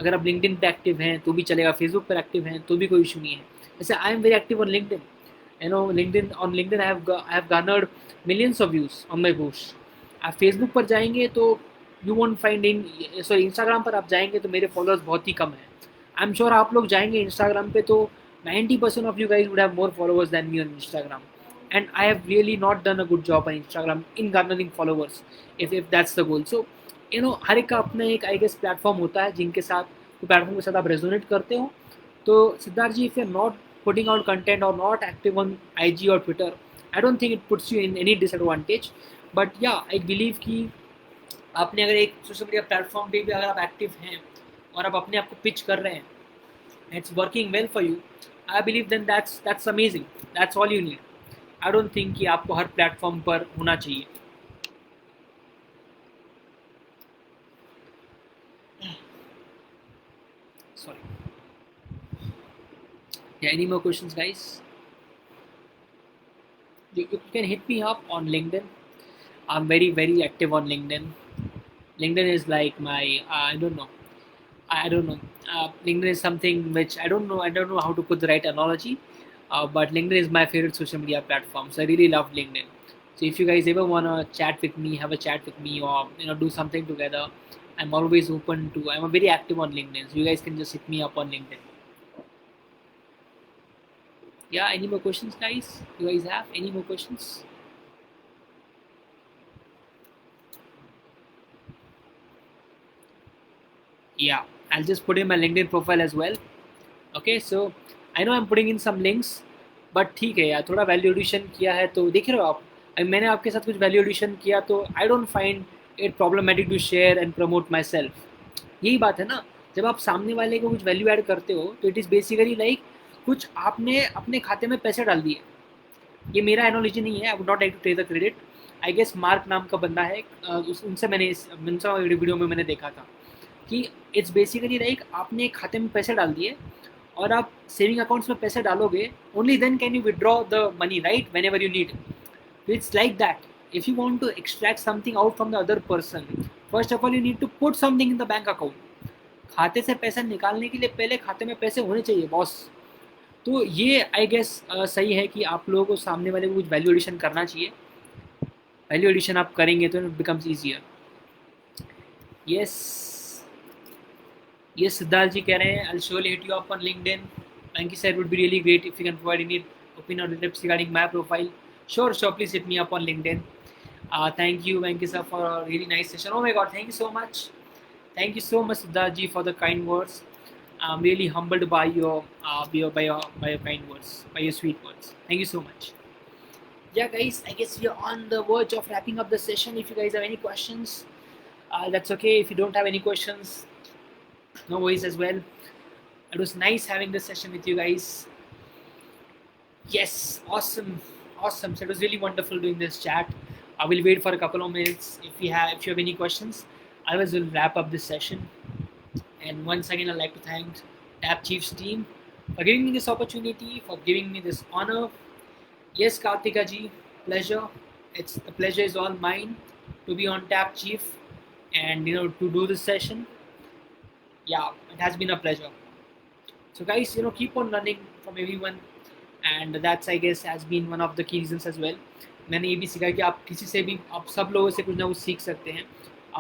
अगर आप लिंक्डइन पे एक्टिव हैं तो भी चलेगा, फेसबुक पर एक्टिव हैं तो भी कोई इशू नहीं है. जैसे आई am very active on LinkedIn. LinkedIn I have garnered millions of views on my post. आप फेसबुक पर जाएंगे तो यू वोंट फाइंड इंस्टाग्राम पर आप जाएंगे तो मेरे फॉलोअर्स बहुत ही कम हैं. आई एम श्योर आप लोग जाएंगे इंस्टाग्राम पे तो 90% of you guys would have more followers than me on Instagram. And I have really not done a good job on Instagram in garnering followers, if that's the goal. So हर एक का अपना एक I guess platform होता है जिनके साथ platform के साथ आप रेजोनेट करते हो. तो Siddharth ji, if you are not putting out content or not active on IG or Twitter, I don't think it puts you in any disadvantage. But yeah, I believe कि आपने अगर एक सोशल मीडिया प्लेटफॉर्म पे भी अगर आप एक्टिव हैं और आप अपने आप को पिच कर रहे हैं, it's working well for you, I believe then that's amazing. That's all you need. I don't think कि आपको हर प्लेटफॉर्म पर होना चाहिए. Sorry. Yeah, any more questions, guys? You can hit me up on LinkedIn. I'm very active on LinkedIn. LinkedIn is like my I don't know. I don't know. LinkedIn is something which I don't know. I don't know how to put the right analogy. But LinkedIn is my favorite social media platform. So I really love LinkedIn. So if you guys ever wanna chat with me, have a chat with me, or do something together, I'm always open to. I'm very active on LinkedIn. So you guys can just hit me up on LinkedIn. Yeah. Any more questions, guys? You guys have any more questions? Yeah. I'll just put in my LinkedIn profile as well. Okay so I know I am putting in some links but ठीक है यार थोड़ा value addition किया है तो देख रहे हो आप मैंने आपके साथ कुछ वैल्यू एडिशन किया तो I don't find it problematic to share and promote myself यही बात है ना जब आप सामने वाले को कुछ वैल्यू ऐड करते हो तो इट इज़ बेसिकली लाइक कुछ आपने अपने खाते में पैसे डाल दिए ये मेरा एनोलॉजी नहीं है I would not like to take the credit I guess Mark नाम का बंदा है उनसे मैंने इस वीडियो में मैंने देखा था कि इट्स बेसिकली लाइक आपने खाते में पैसे डाल दिए और आप सेविंग अकाउंट्स में पैसे डालोगे only then can you withdraw the money right whenever you need it's like that if you want to extract something out from the other person first of all you need to put something in the bank account खाते से पैसा निकालने के लिए पहले खाते में पैसे होने चाहिए बॉस तो ये आई गेस सही है कि आप लोगों को सामने वाले को कुछ वैल्यू एडिशन करना चाहिए वैल्यू एडिशन आप करेंगे तो it becomes easier yes Yes, Siddharth ji कह रहे हैं I'll surely hit you up on LinkedIn. Venki said would be really great if you can provide any opinion or tips regarding my profile. Sure, please hit me up on LinkedIn. Thank you, Venki sir, for a really nice session. Oh my God, thank you so much. Thank you so much, Siddharth ji, for the kind words. I'm really humbled by your kind words, by your sweet words. Thank you so much. Yeah, guys, I guess we are on the verge of wrapping up the session. If you guys have any questions, that's okay. If you don't have any questions, no worries as well. It was nice having this session with you guys. Yes, awesome. So it was really wonderful doing this chat. I will wait for a couple of minutes. If you have any questions, I will wrap up this session. And once again, I'd like to thank Tap Chiefs team for giving me this opportunity, for giving me this honor. Yes, Kartika ji, pleasure. The pleasure is all mine to be on Tap Chief and to do this session. Yeah, it has been a pleasure. So guys, keep on learning from everyone, and that's I guess has been one of the key reasons as well. मैंने ये भी सीखा कि आप किसी से भी आप सब लोगों से कुछ ना कुछ सीख सकते हैं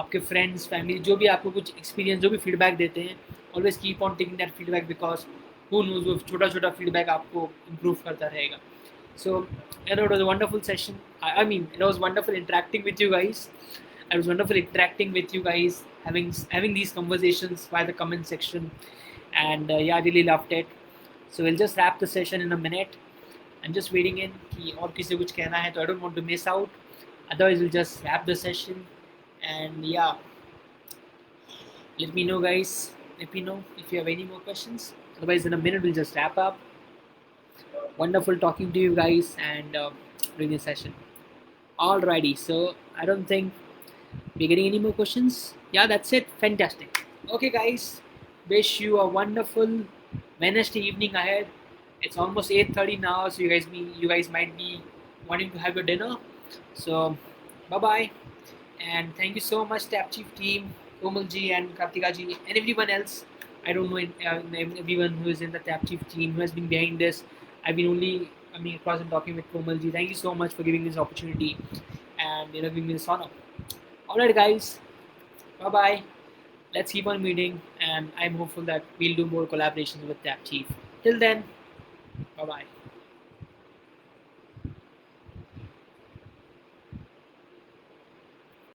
आपके फ्रेंड्स फैमिली जो भी आपको कुछ एक्सपीरियंस जो भी फीडबैक देते हैं always keep on taking that feedback because who knows वो छोटा फीडबैक आपको इम्प्रूव करता रहेगा so it was a wonderful session I mean it was wonderful interacting with you guys it was wonderful interacting with you guys, having these conversations by the comment section, and yeah, I really loved it. So we'll just wrap the session in a minute. I'm just waiting in कि और किसी कुछ कहना है तो I don't want to miss out. Otherwise, we'll just wrap the session, and yeah, let me know, guys. Let me know if you have any more questions. Otherwise, in a minute, we'll just wrap up. Wonderful talking to you guys and doing this session. Alrighty, so I don't think we're getting any more questions. Yeah, that's it. Fantastic. Okay, guys. Wish you a wonderful Wednesday evening ahead. It's almost 8:30 now, so you guys might be wanting to have your dinner. So, bye bye, and thank you so much, Tap Chief team, Komal ji and Kartika ji, and everyone else. I don't know everyone who is in the Tap Chief team who has been behind this. I've been only coming across and talking with Komal ji. Thank you so much for giving this opportunity and giving me this honor. Alright guys, bye bye. Let's keep on meeting and I'm hopeful that we'll do more collaborations with Tap Chief. Till then, bye bye.